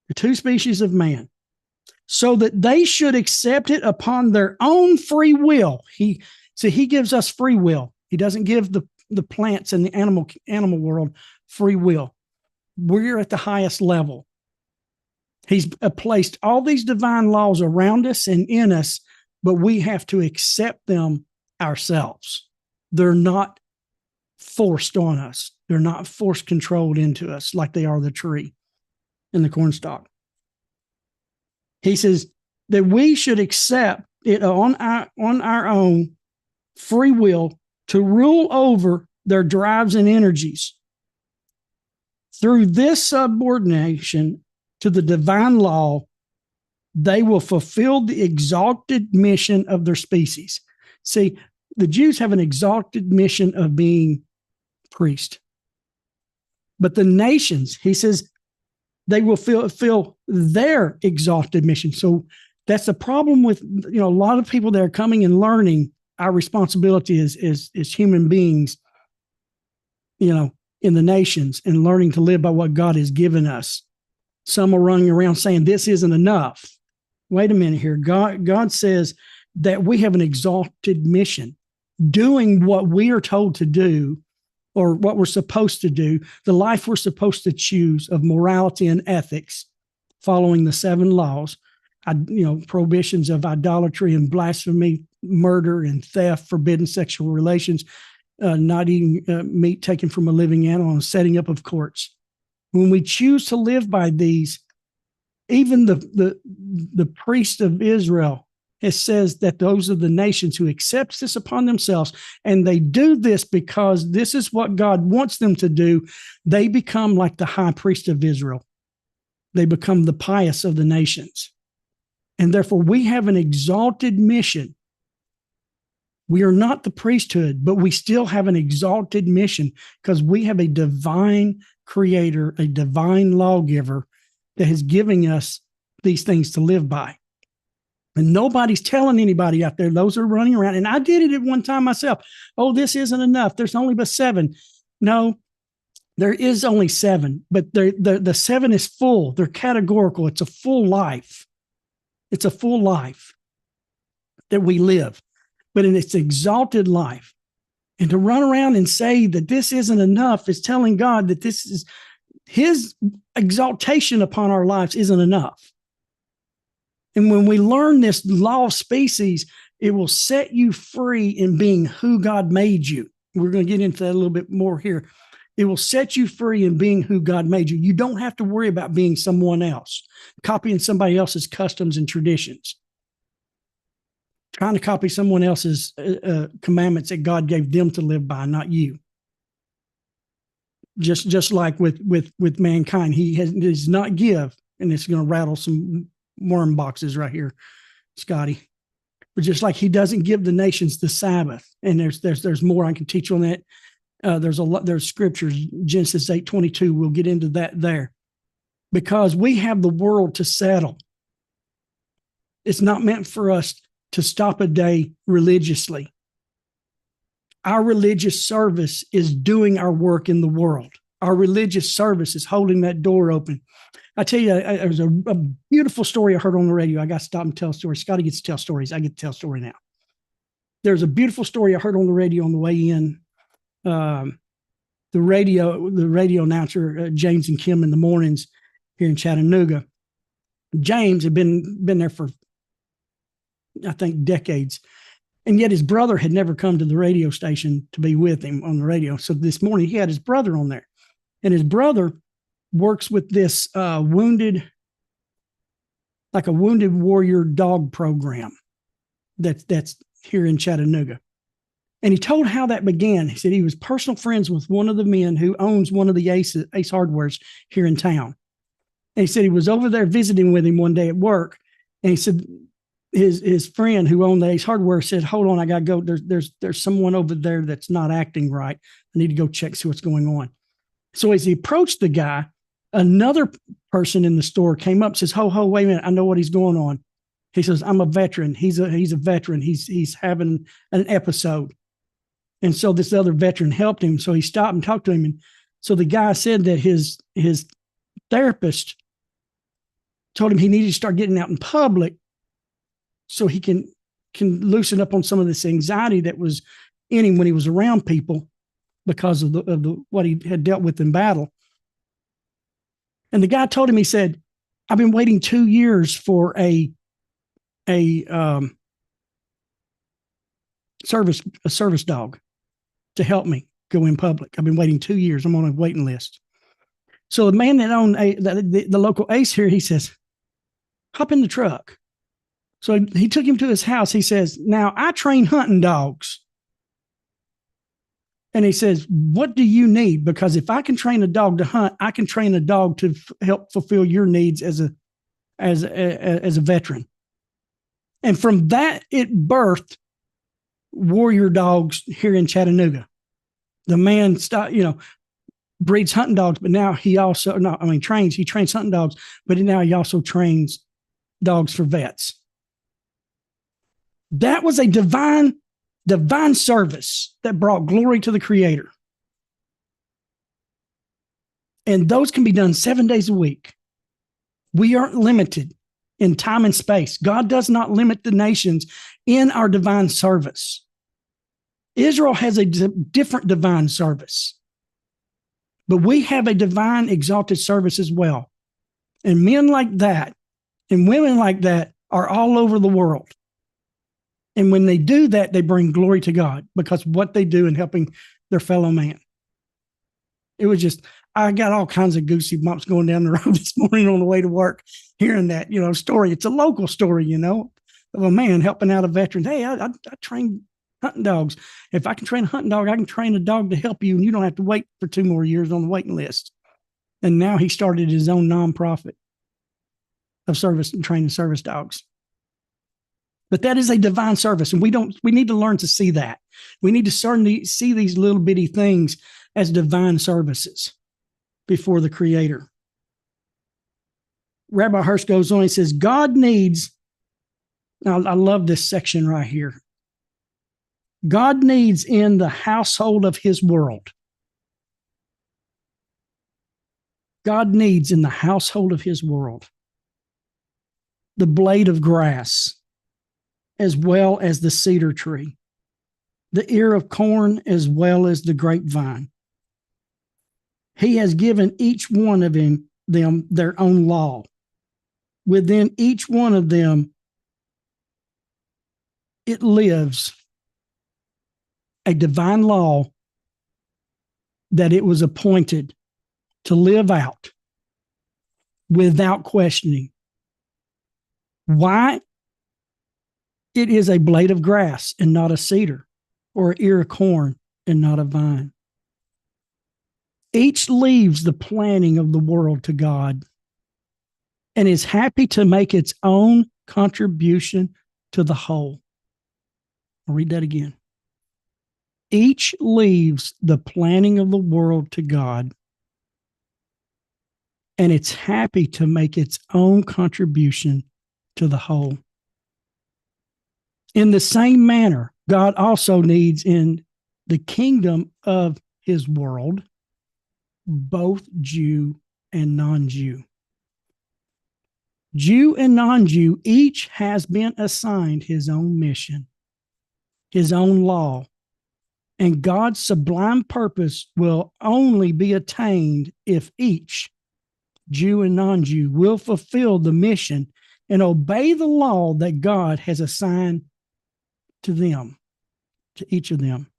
The two species of man, so that they should accept it upon their own free will. He gives us free will. He doesn't give the plants and the animal world free will. We're at the highest level. He's placed all these divine laws around us and in us, but we have to accept them ourselves. They're not forced on us. They're not force controlled into us like they are the tree and the cornstalk. He says that we should accept it on our own free will to rule over their drives and energies. Through this subordination to the divine law, they will fulfill the exalted mission of their species. See, the Jews have an exalted mission of being priest. But the nations, he says, they will fulfill their exalted mission. So that's the problem with, a lot of people that are coming and learning our responsibility as human beings, in the nations, and learning to live by what God has given us. Some are running around saying this isn't enough. Wait a minute here. God says that we have an exalted mission, doing what we are told to do, or what we're supposed to do, the life we're supposed to choose of morality and ethics, following the 7 laws, prohibitions of idolatry and blasphemy, murder and theft, forbidden sexual relations, not eating meat taken from a living animal, and setting up of courts. When we choose to live by these, even the priest of Israel, it says that those are the nations who accepts this upon themselves, and they do this because this is what God wants them to do. They become like the high priest of Israel. They become the pious of the nations. And therefore, we have an exalted mission. We are not the priesthood, but we still have an exalted mission because we have a divine creator, a divine lawgiver that is giving us these things to live by. And nobody's telling anybody out there. Those are running around. And I did it at one time myself. Oh, this isn't enough. There's only but 7. No, there is only 7, but the 7 is full. They're categorical. It's a full life. It's a full life that we live, but in its exalted life. And to run around and say that this isn't enough is telling God that this is his exaltation upon our lives isn't enough. And when we learn this law of species, it will set you free in being who God made you. We're going to get into that a little bit more here. It will set you free in being who God made you. You don't have to worry about being someone else, copying somebody else's customs and traditions, trying to copy someone else's commandments that God gave them to live by, not you. Just like with mankind, he does not give, and it's going to rattle some worm boxes right here, Scotty. But just like he doesn't give the nations the Sabbath, and there's more I can teach on that. There's scriptures, Genesis 8:22. We'll get into that there, because we have the world to settle. It's not meant for us to stop a day religiously. Our religious service is doing our work in the world. Our religious service is holding that door open. I tell you, it was a beautiful story I heard on the radio. I got to stop and tell stories. Scotty gets to tell stories. I get to tell a story now. There's a beautiful story I heard on the radio on the way in. The radio announcer, James and Kim, in the mornings here in Chattanooga. James had been there for, I think, decades. And yet his brother had never come to the radio station to be with him on the radio. So this morning he had his brother on there. And his brother works with this wounded warrior dog program that's here in Chattanooga. And he told how that began. He said he was personal friends with one of the men who owns one of the Ace Hardwares here in town. And he said he was over there visiting with him one day at work. And he said his friend who owned the Ace Hardware said, "Hold on, I got to go. There's someone over there that's not acting right. I need to go check, see what's going on." So as he approached the guy, another person in the store came up and says, "Ho, wait a minute. I know what he's going on." He says, "I'm a veteran. He's a veteran. He's having an episode." And so this other veteran helped him. So he stopped and talked to him. And so the guy said that his therapist told him he needed to start getting out in public so he can loosen up on some of this anxiety that was in him when he was around people because of the what he had dealt with in battle. And the guy told him, he said, "I've been waiting 2 years for a service dog to help me go in public. I've been waiting 2 years. I'm on a waiting list." So the man that owned the local Ace here, he says, "Hop in the truck." So he took him to his house. He says, "Now I train hunting dogs." And he says, "What do you need? Because if I can train a dog to hunt, I can train a dog to help fulfill your needs as a veteran." And from that, it birthed Warrior Dogs here in Chattanooga. The man breeds hunting dogs, but now he also trains hunting dogs, but now he also trains dogs for vets. That was a divine service that brought glory to the Creator. And those can be done 7 days a week. We aren't limited in time and space. God does not limit the nations in our divine service. Israel has a different divine service, but we have a divine exalted service as well. And men like that and women like that are all over the world. And when they do that, they bring glory to God because of what they do in helping their fellow man. It was just, I got all kinds of goosey bumps going down the road this morning on the way to work, hearing that, story. It's a local story, of a man helping out a veteran. Hey, I train hunting dogs. If I can train a hunting dog, I can train a dog to help you, and you don't have to wait for 2 more years on the waiting list. And now he started his own nonprofit of service and training service dogs. But that is a divine service, and we need to learn to see that. We need to certainly see these little bitty things as divine services before the Creator. Rabbi Hirsch goes on, he says, God needs, now I love this section right here. God needs in the household of his world. God needs in the household of his world the blade of grass as well as the cedar tree, the ear of corn as well as the grapevine. He has given each one of them their own law. Within each one of them, it lives a divine law that it was appointed to live out without questioning. Why? It is a blade of grass and not a cedar, or an ear of corn and not a vine. Each leaves the planning of the world to God and is happy to make its own contribution to the whole. I'll read that again. Each leaves the planning of the world to God, and it's happy to make its own contribution to the whole. In the same manner, God also needs in the kingdom of his world both Jew and non-Jew. Jew and non-Jew each has been assigned his own mission, his own law, and God's sublime purpose will only be attained if each, Jew and non-Jew, will fulfill the mission and obey the law that God has assigned to them, to each of them.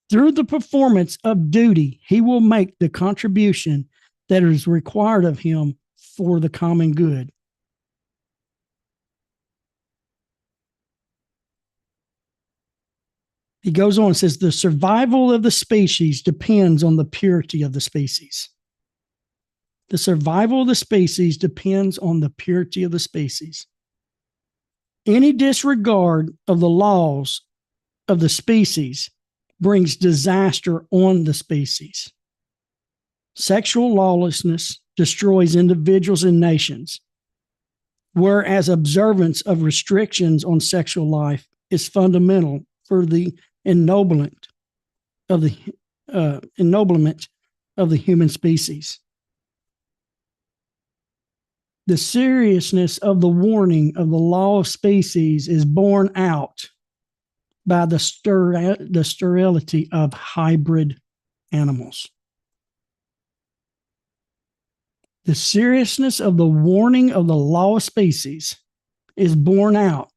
Through the performance of duty, he will make the contribution that is required of him for the common good. He goes on and says, the survival of the species depends on the purity of the species. The survival of the species depends on the purity of the species. Any disregard of the laws of the species brings disaster on the species. Sexual lawlessness destroys individuals and nations, whereas observance of restrictions on sexual life is fundamental for the ennoblement of the human species. The seriousness of the warning of the law of species is borne out by the sterility of hybrid animals. The seriousness of the warning of the law of species is borne out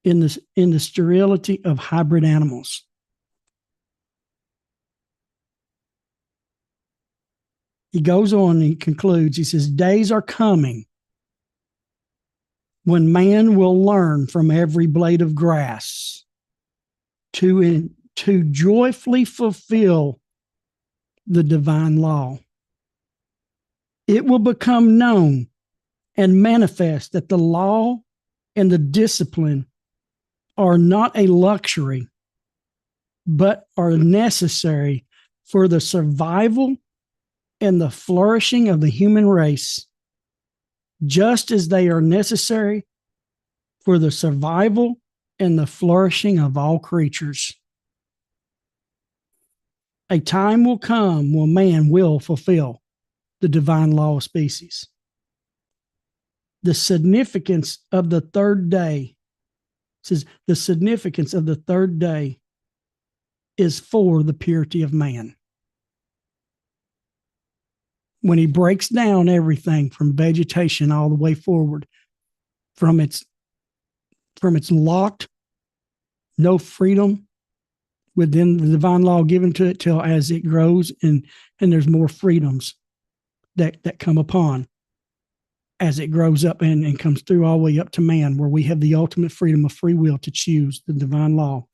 in the sterility of hybrid animals. He goes on and he concludes, he says, days are coming when man will learn from every blade of grass to joyfully fulfill the divine law. It will become known and manifest that the law and the discipline are not a luxury, but are necessary for the survival and the flourishing of the human race, just as they are necessary for the survival and the flourishing of all creatures. A time will come when man will fulfill the divine law of species. The significance of the third day, says the significance of the third day is for the purity of man. When he breaks down everything from vegetation all the way forward, from its locked, no freedom within the divine law given to it, till as it grows and there's more freedoms that come upon as it grows up and comes through all the way up to man, where we have the ultimate freedom of free will to choose the divine law.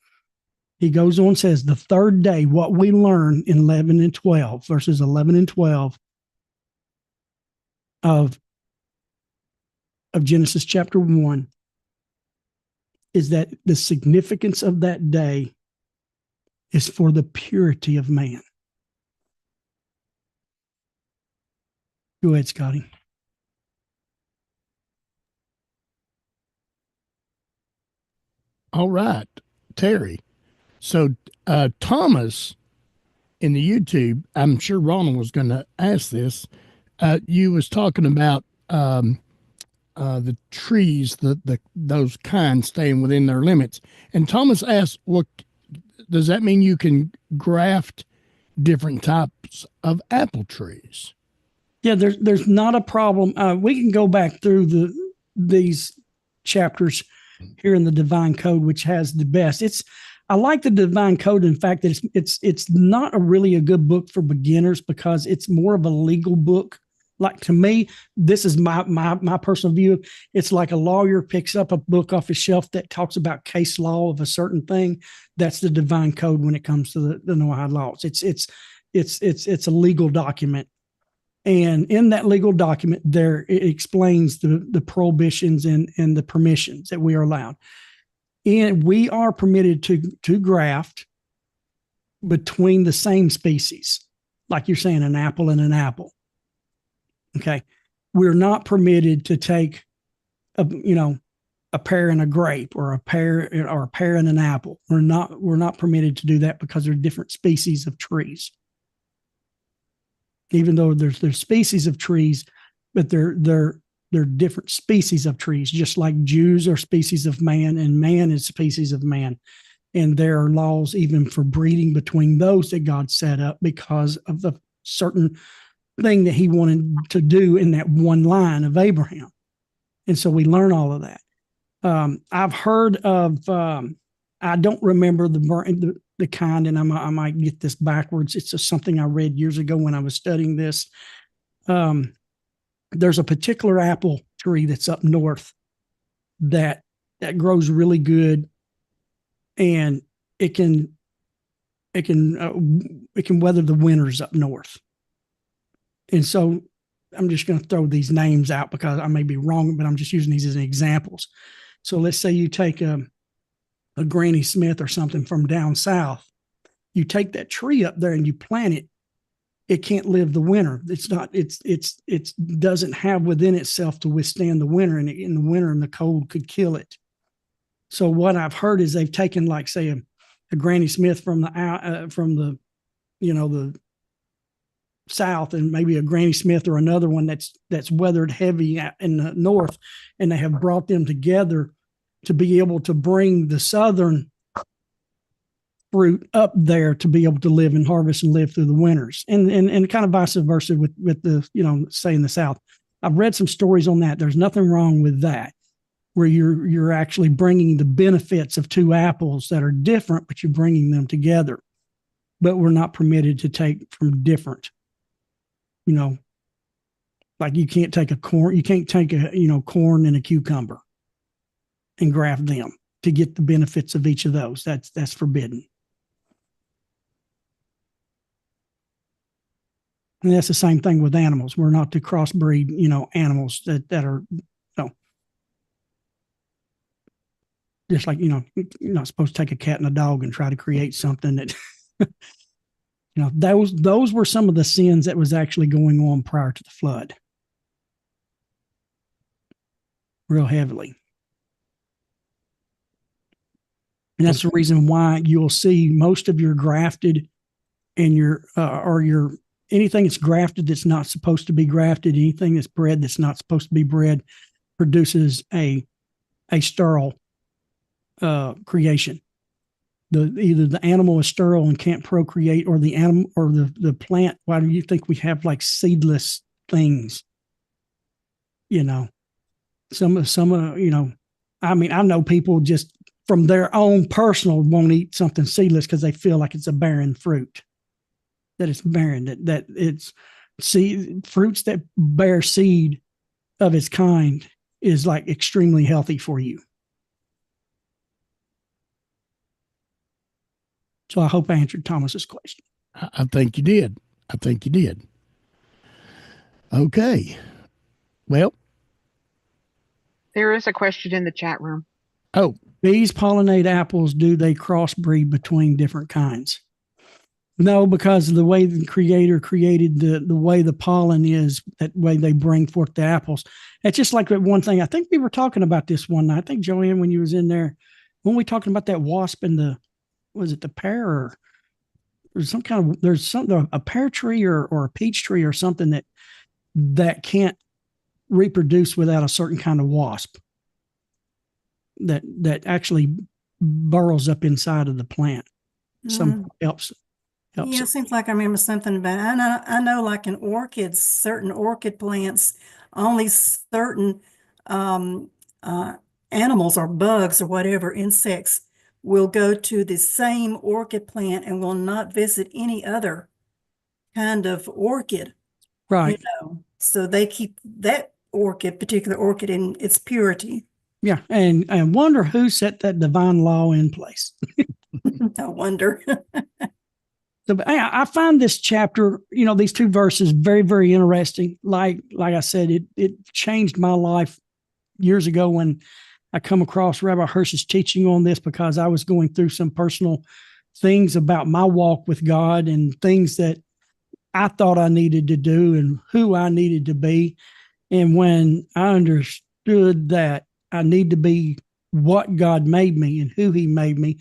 He goes on and says, the third day, what we learn in 11 and 12, verses 11 and 12 of Genesis chapter 1, is that the significance of that day is for the purity of man. Go ahead, Scotty. All right, Terry. So Thomas in the YouTube, I'm sure Ronald was going to ask this. You was talking about the trees, those kinds staying within their limits. And Thomas asked, well, does that mean you can graft different types of apple trees? Yeah, there's not a problem. We can go back through these chapters here in the Divine Code, which has the best. I like the Divine Code. In fact, that it's not really a good book for beginners, because it's more of a legal book. Like, to me, this is my personal view. It's like a lawyer picks up a book off his shelf that talks about case law of a certain thing. That's the Divine Code when it comes to the Noahide laws. It's a legal document. And in that legal document, it explains the prohibitions and the permissions that we are allowed. And we are permitted to graft between the same species, like you're saying, an apple and an apple. Okay. We're not permitted to take a pear and a grape, or a pear and an apple. We're not permitted to do that because they're different species of trees. Even though there's species of trees, but they're different species of trees, just like Jews are species of man and man is species of man. And there are laws even for breeding between those that God set up because of the certain thing that he wanted to do in that one line of Abraham. And so we learn all of that. I've heard of, I don't remember the kind, and I might get this backwards. It's just something I read years ago when I was studying this. There's a particular apple tree that's up north that grows really good, and it can weather the winters up north. And so I'm just going to throw these names out because I may be wrong, but I'm just using these as examples. So let's say you take a Granny Smith or something from down south. You take that tree up there and you plant it. It can't live the winter. It doesn't have within itself to withstand the winter, and in the winter and the cold could kill it. So what I've heard is they've taken, like, say, a Granny Smith from the south, and maybe a Granny Smith or another one that's weathered heavy in the north, and they have brought them together to be able to bring the southern fruit up there to be able to live and harvest and live through the winters, and kind of vice versa with the, say, in the south. I've read some stories on that. There's nothing wrong with that, where you're actually bringing the benefits of two apples that are different, but you're bringing them together. But we're not permitted to take from different, like you can't take corn and a cucumber and graft them to get the benefits of each of those. That's forbidden. And that's the same thing with animals. We're not to crossbreed, animals that are, just like, you're not supposed to take a cat and a dog and try to create something that, those were some of the sins that was actually going on prior to the flood. Real heavily. And that's the reason why you'll see most of your grafted and your anything that's grafted that's not supposed to be grafted, anything that's bred that's not supposed to be bred, produces a sterile creation. Either the animal is sterile and can't procreate, or the animal or the plant. Why do you think we have like seedless things? Some I know people just from their own personal won't eat something seedless because they feel like it's a barren fruit. That it's barren, that it's fruits that bear seed of its kind is like extremely healthy for you. So I hope I answered Thomas's question. I think you did. Okay. Well, There is a question in the chat room. oh, Bees pollinate apples. Do they crossbreed between different kinds? No, because of the way the creator created the way the pollen is, that way they bring forth the apples. It's just like that one thing. I think we were talking about this one night. I think, Joanne, when you was in there, when we talking about that wasp and was it the pear or some kind of, there's something, a pear tree or a peach tree or something that can't reproduce without a certain kind of wasp that actually burrows up inside of the plant. Some helps. Yeah, it seems like I remember something about it. I know like in orchids, certain orchid plants, only certain animals or bugs or whatever, insects, will go to the same orchid plant and will not visit any other kind of orchid. Right. So they keep that particular orchid in its purity. Yeah. And I wonder who set that divine law in place. I wonder. So I find this chapter, these two verses very, very interesting. Like I said, it changed my life years ago when I come across Rabbi Hirsch's teaching on this because I was going through some personal things about my walk with God and things that I thought I needed to do and who I needed to be. And when I understood that I need to be what God made me and who he made me,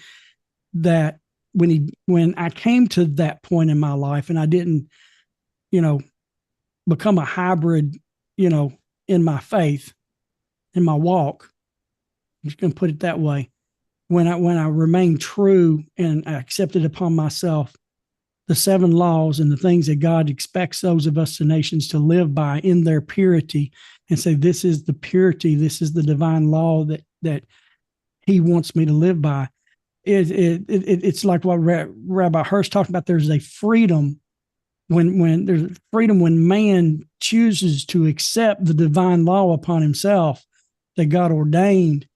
that when I came to that point in my life and I didn't, become a hybrid, in my faith, in my walk, I'm just going to put it that way. When I remained true and I accepted upon myself the 7 laws and the things that God expects those of us, the nations, to live by in their purity, and say, this is the purity, this is the divine law that he wants me to live by. It's like what Rabbi Hirsch talked about. There's a freedom when there's freedom when man chooses to accept the divine law upon himself that God ordained.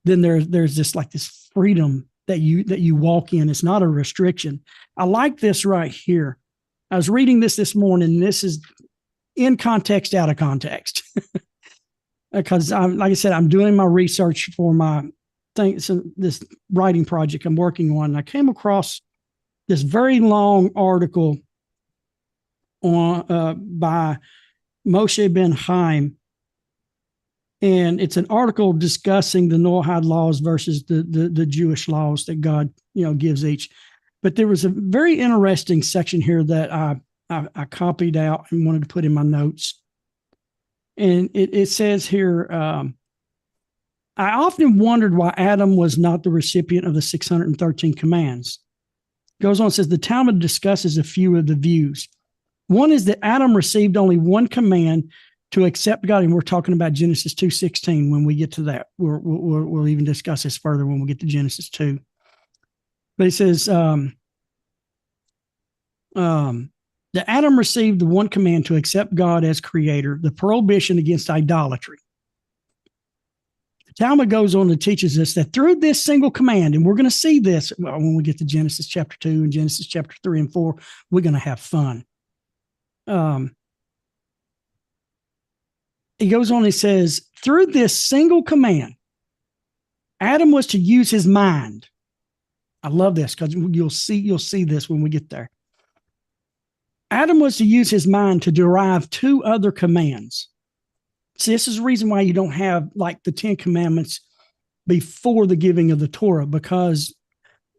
Then there's this freedom that you walk in. It's not a restriction. I like this right here. I was reading this morning, and this is in context, out of context, because like I said, I'm doing my research for my thing. So this writing project I'm working on, and I came across this very long article by Moshe Ben Chaim. And it's an article discussing the Noahide laws versus the Jewish laws that God, gives each. But there was a very interesting section here that I copied out and wanted to put in my notes. And it says here, I often wondered why Adam was not the recipient of the 613 commands. Goes on, says the Talmud discusses a few of the views. One is that Adam received only one command to accept God, and we're talking about Genesis 2:16. When we get to that, we'll even discuss this further when we get to Genesis 2. But he says that Adam received the one command to accept God as creator, the prohibition against idolatry. The Talmud goes on and teaches us that through this single command, and we're going to see this when we get to Genesis chapter 2 and Genesis chapter 3 and 4, we're going to have fun. He goes on, he says, through this single command, Adam was to use his mind. I love this because you'll see this when we get there. Adam was to use his mind to derive 2 other commands. See, this is the reason why you don't have the 10 commandments before the giving of the Torah, because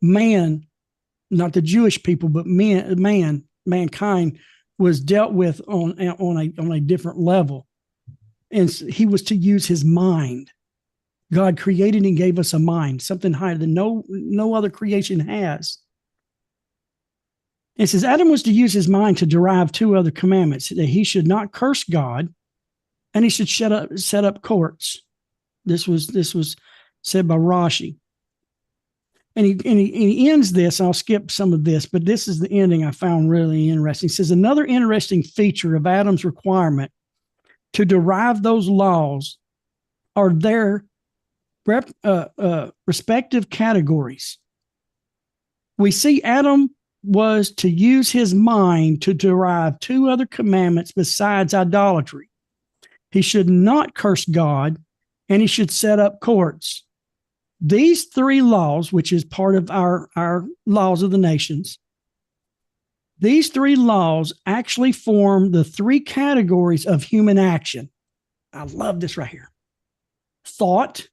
man, not the Jewish people, but mankind was dealt with on a different level. And he was to use his mind. God created and gave us a mind, something higher than no other creation has. It says Adam was to use his mind to derive 2 other commandments, that he should not curse God, and he should set up courts. This was said by Rashi. And he ends this. I'll skip some of this, but this is the ending I found really interesting. He says another interesting feature of Adam's requirement to derive those laws are their respective categories. We see Adam was to use his mind to derive 2 other commandments besides idolatry. He should not curse God, and he should set up courts. These 3 laws, which is part of our laws of the nations, these 3 laws actually form the 3 categories of human action. I love this right here. Thought,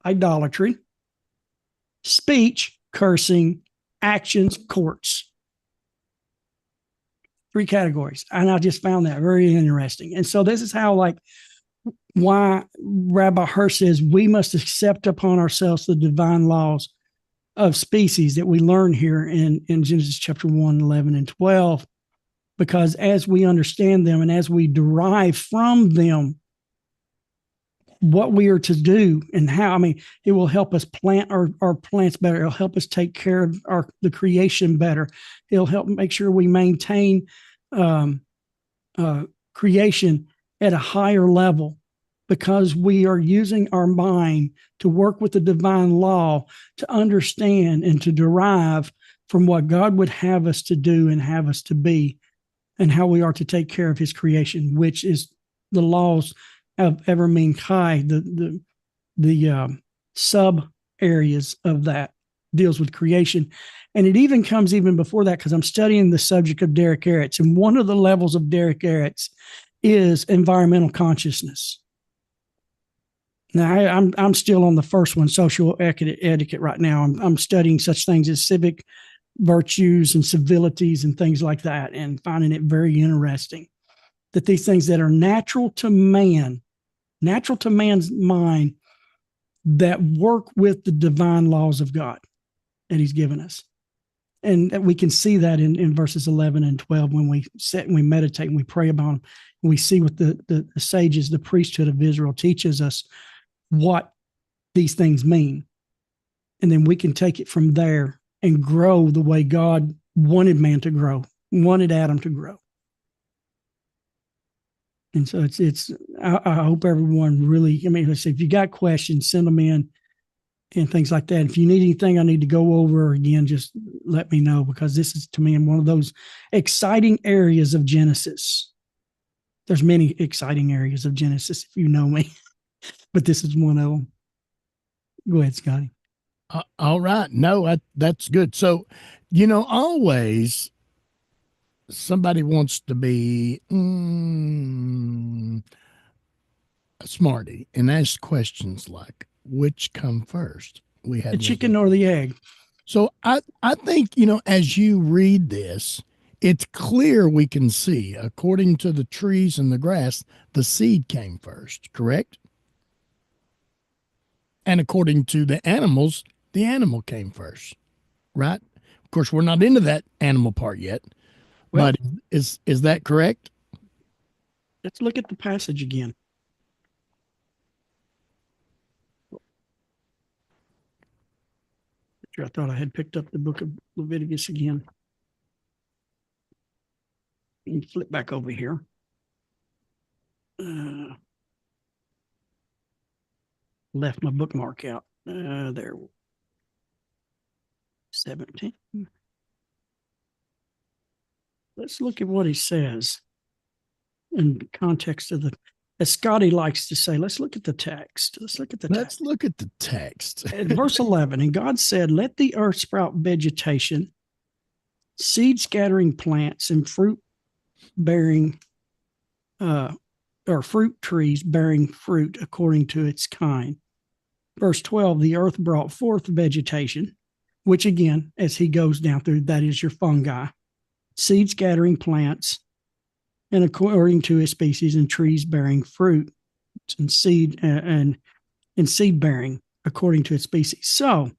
idolatry; speech, cursing; actions, courts. 3 categories. And I just found that very interesting. And so this is how, why Rabbi Hirsch says we must accept upon ourselves the divine laws of species that we learn here in Genesis chapter 1, 11, and 12, because as we understand them and as we derive from them what we are to do and how, it will help us plant our plants better. It'll help us take care of the creation better. It'll help make sure we maintain creation at a higher level, because we are using our mind to work with the divine law to understand and to derive from what God would have us to do and have us to be, and how we are to take care of his creation, which is the laws of Ever Min Chai, the sub areas of that deals with creation. And it even comes even before that, because I'm studying the subject of Derek Eretz. And one of the levels of Derek Eretz is environmental consciousness. Now, I'm still on the first one, social etiquette right now. I'm studying such things as civic virtues and civilities and things like that, and finding it very interesting that these things that are natural to man, natural to man's mind, that work with the divine laws of God that he's given us. And we can see that in verses 11 and 12 when we sit and we meditate and we pray about them. We see what the sages, the priesthood of Israel teaches us what these things mean. And then we can take it from there and grow the way God wanted man to grow, wanted Adam to grow. And so I hope everyone really, let's say if you got questions, send them in and things like that. If you need anything I need to go over again, just let me know, because this is, to me, one of those exciting areas of Genesis. There's many exciting areas of Genesis, if you know me, but this is one of them. Go ahead, Scotty. All right. No, that's good. So, always somebody wants to be a smarty and ask questions like, which come first? We had the chicken or the egg. So I think, as you read this, it's clear we can see, according to the trees and the grass, the seed came first, correct? And according to the animals, the animal came first, right? Of course, we're not into that animal part yet, but is that correct? Let's look at the passage again. I thought I had picked up the book of Leviticus again. Let me flip back over here. Left my bookmark out. There. 17. Let's look at what he says in the context of as Scotty likes to say, let's look at the text. Let's look at the text. Verse 11, and God said, let the earth sprout vegetation, seed scattering plants, and fruit trees bearing fruit according to its kind. Verse 12, the earth brought forth vegetation, which again, as he goes down through, that is your fungi, seed scattering plants, and according to his species, and trees bearing fruit, and seed and seed bearing according to its species. So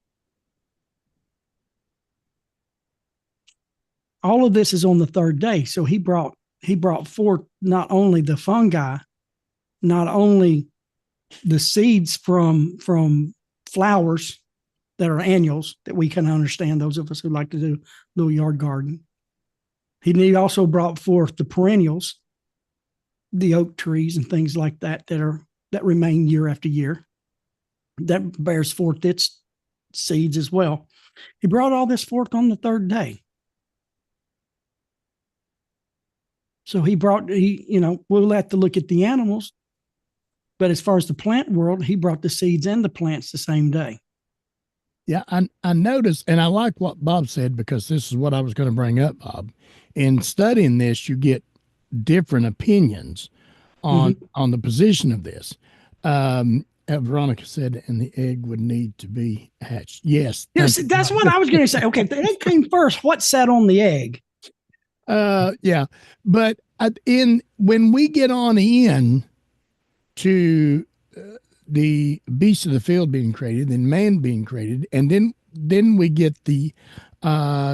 all of this is on the third day. So he brought forth not only the fungi, not only the seeds from flowers that are annuals that we can understand, those of us who like to do a little yard garden. He also brought forth the perennials, the oak trees and things like that that remain year after year. That bears forth its seeds as well. He brought all this forth on the third day. So we'll have to look at the animals, but as far as the plant world, he brought the seeds and the plants the same day. Yeah, I noticed, and I like what Bob said, because this is what I was going to bring up, Bob. In studying this, you get different opinions on the position of this. Veronica said, and the egg would need to be hatched. Yes. That's what I was going to say. Okay, if the egg came first, what sat on the egg? Yeah. But when we get on in to the beasts of the field being created, then man being created, and then we get the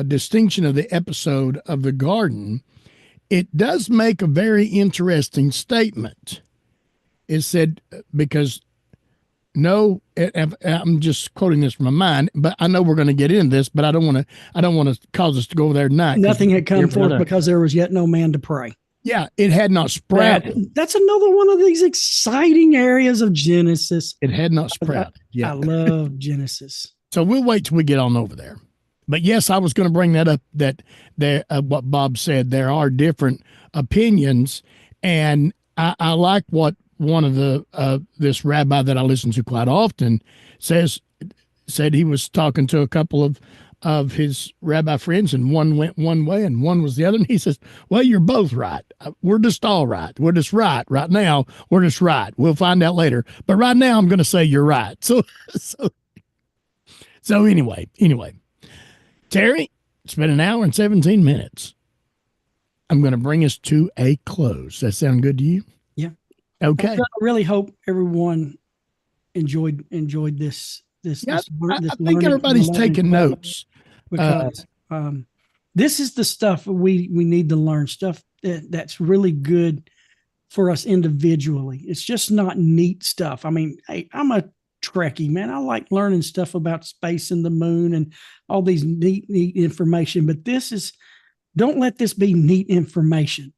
distinction of the episode of the garden, it does make a very interesting statement. It said, because I'm just quoting this from my mind, but I know we're going to get into this, but I don't want to cause us to go over there tonight. Nothing had come forth because there was yet no man to pray. Yeah, it had not sprouted. That's another one of these exciting areas of Genesis. It had not sprouted. Yeah, I love Genesis. So we'll wait till we get on over there. But yes, I was going to bring that up, that what Bob said, there are different opinions, and I like what one of the this rabbi that I listen to quite often said he was talking to a couple of his rabbi friends, and one went one way and one was the other. And he says, well, you're both right. We're just all right. We're just right now. We're just right. We'll find out later. But right now I'm going to say you're right. So anyway, Terry, it's been an hour and 17 minutes. I'm going to bring us to a close. That sound good to you? Yeah. Okay. I really hope everyone enjoyed this. Yeah, I think everybody's taking notes because this is the stuff we need to learn, stuff that's really good for us individually. It's just not neat stuff. I mean, I'm a Trekkie, man. I like learning stuff about space and the moon and all these neat information. But don't let this be neat information.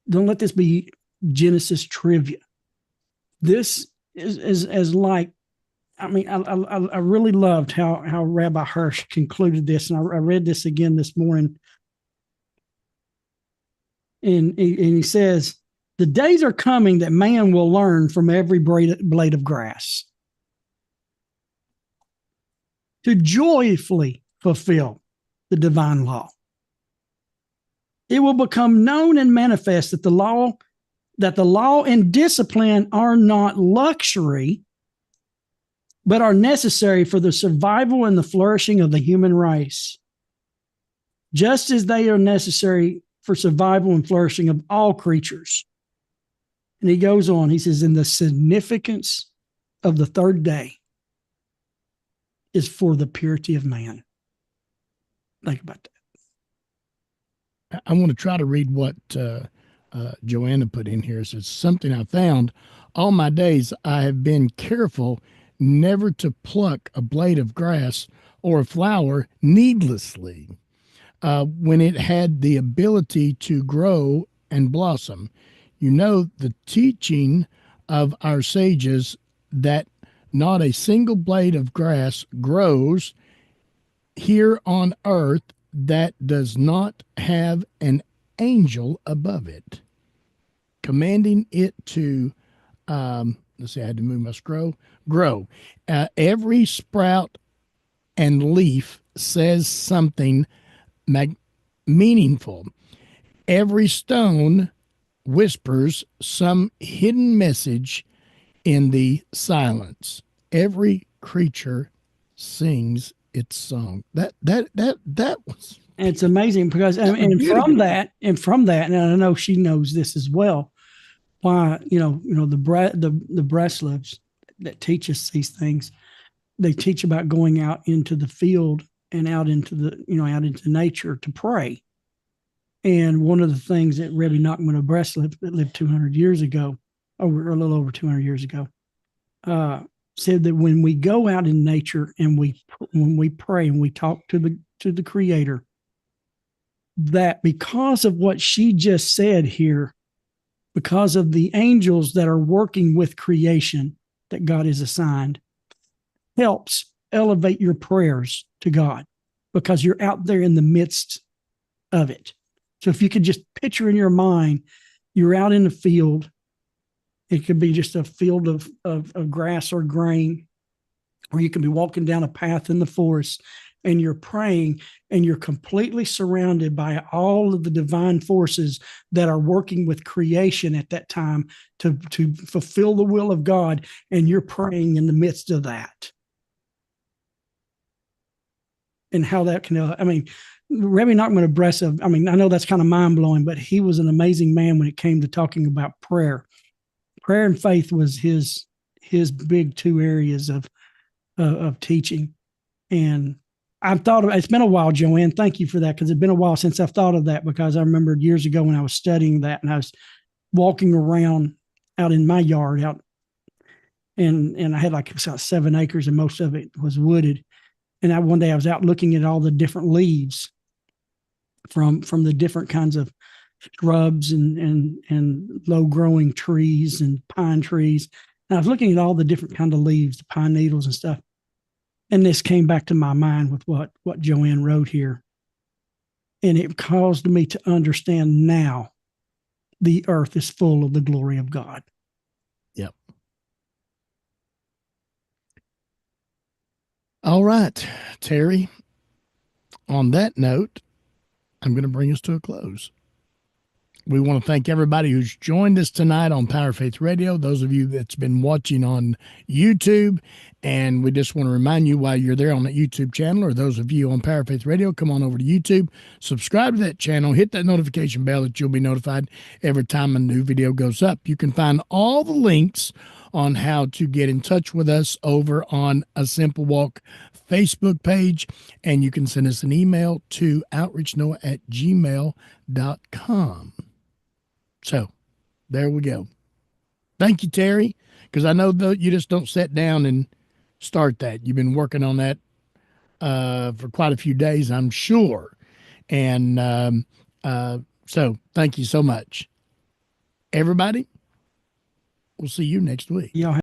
Don't let this be Genesis trivia. This is like, I mean, I really loved how Rabbi Hirsch concluded this, and I read this again this morning. And he says, the days are coming that man will learn from every blade of grass to joyfully fulfill the divine law. It will become known and manifest that the law and discipline are not luxury, but are necessary for the survival and the flourishing of the human race, just as they are necessary for survival and flourishing of all creatures. And he goes on, he says, and the significance of the third day is for the purity of man. Think about that. I want to try to read what Joanna put in here. It's something I found. All my days I have been careful never to pluck a blade of grass or a flower needlessly when it had the ability to grow and blossom. You know the teaching of our sages that not a single blade of grass grows here on earth that does not have an angel above it, commanding it to, let's see, I had to move my scroll, grow. Every sprout and leaf says something meaningful. Every stone whispers some hidden message in the silence. Every creature sings its song. That was. And it's amazing because and from that, and I know she knows this as well. Why the Breslevs that teach us these things, they teach about going out into the field and out into nature to pray. And one of the things that Rabbi Nachman of Breslev, that lived 200 years ago, or a little over 200 years ago, said that when we go out in nature and when we pray and we talk to the Creator, that because of what she just said here, because of the angels that are working with creation that God has assigned, helps elevate your prayers to God because you're out there in the midst of it. So if you could just picture in your mind, you're out in the field. It could be just a field of grass or grain, or you can be walking down a path in the forest and you're praying and you're completely surrounded by all of the divine forces that are working with creation at that time to fulfill the will of God. And you're praying in the midst of that. And how that can, Rabbi Nachman of Breslev, I know that's kind of mind blowing, but he was an amazing man when it came to talking about prayer. Prayer and faith was his big two areas of teaching. And I've thought of, it's been a while, Joanne. Thank you for that, because it's been a while since I've thought of that, because I remember years ago when I was studying that and I was walking around out in my yard and I had like about 7 acres and most of it was wooded. And one day I was out looking at all the different leaves from the different kinds of shrubs and low growing trees and pine trees. And I was looking at all the different kind of leaves, the pine needles and stuff. And this came back to my mind with what Joanne wrote here. And it caused me to understand now the earth is full of the glory of God. All right, Terry. On that note, I'm going to bring us to a close. We want to thank everybody who's joined us tonight on Power Faith Radio, those of you that's been watching on YouTube. And we just want to remind you while you're there on that YouTube channel, or those of you on Power Faith Radio, come on over to YouTube, subscribe to that channel, hit that notification bell that you'll be notified every time a new video goes up. You can find all the links on how to get in touch with us over on A Simple Walk Facebook page, and you can send us an email to outreachnoah@gmail.com. So there we go. Thank you, Terry, because I know that you just don't sit down and start that. You've been working on that for quite a few days, I'm sure. And so thank you so much. Everybody, we'll see you next week. Y'all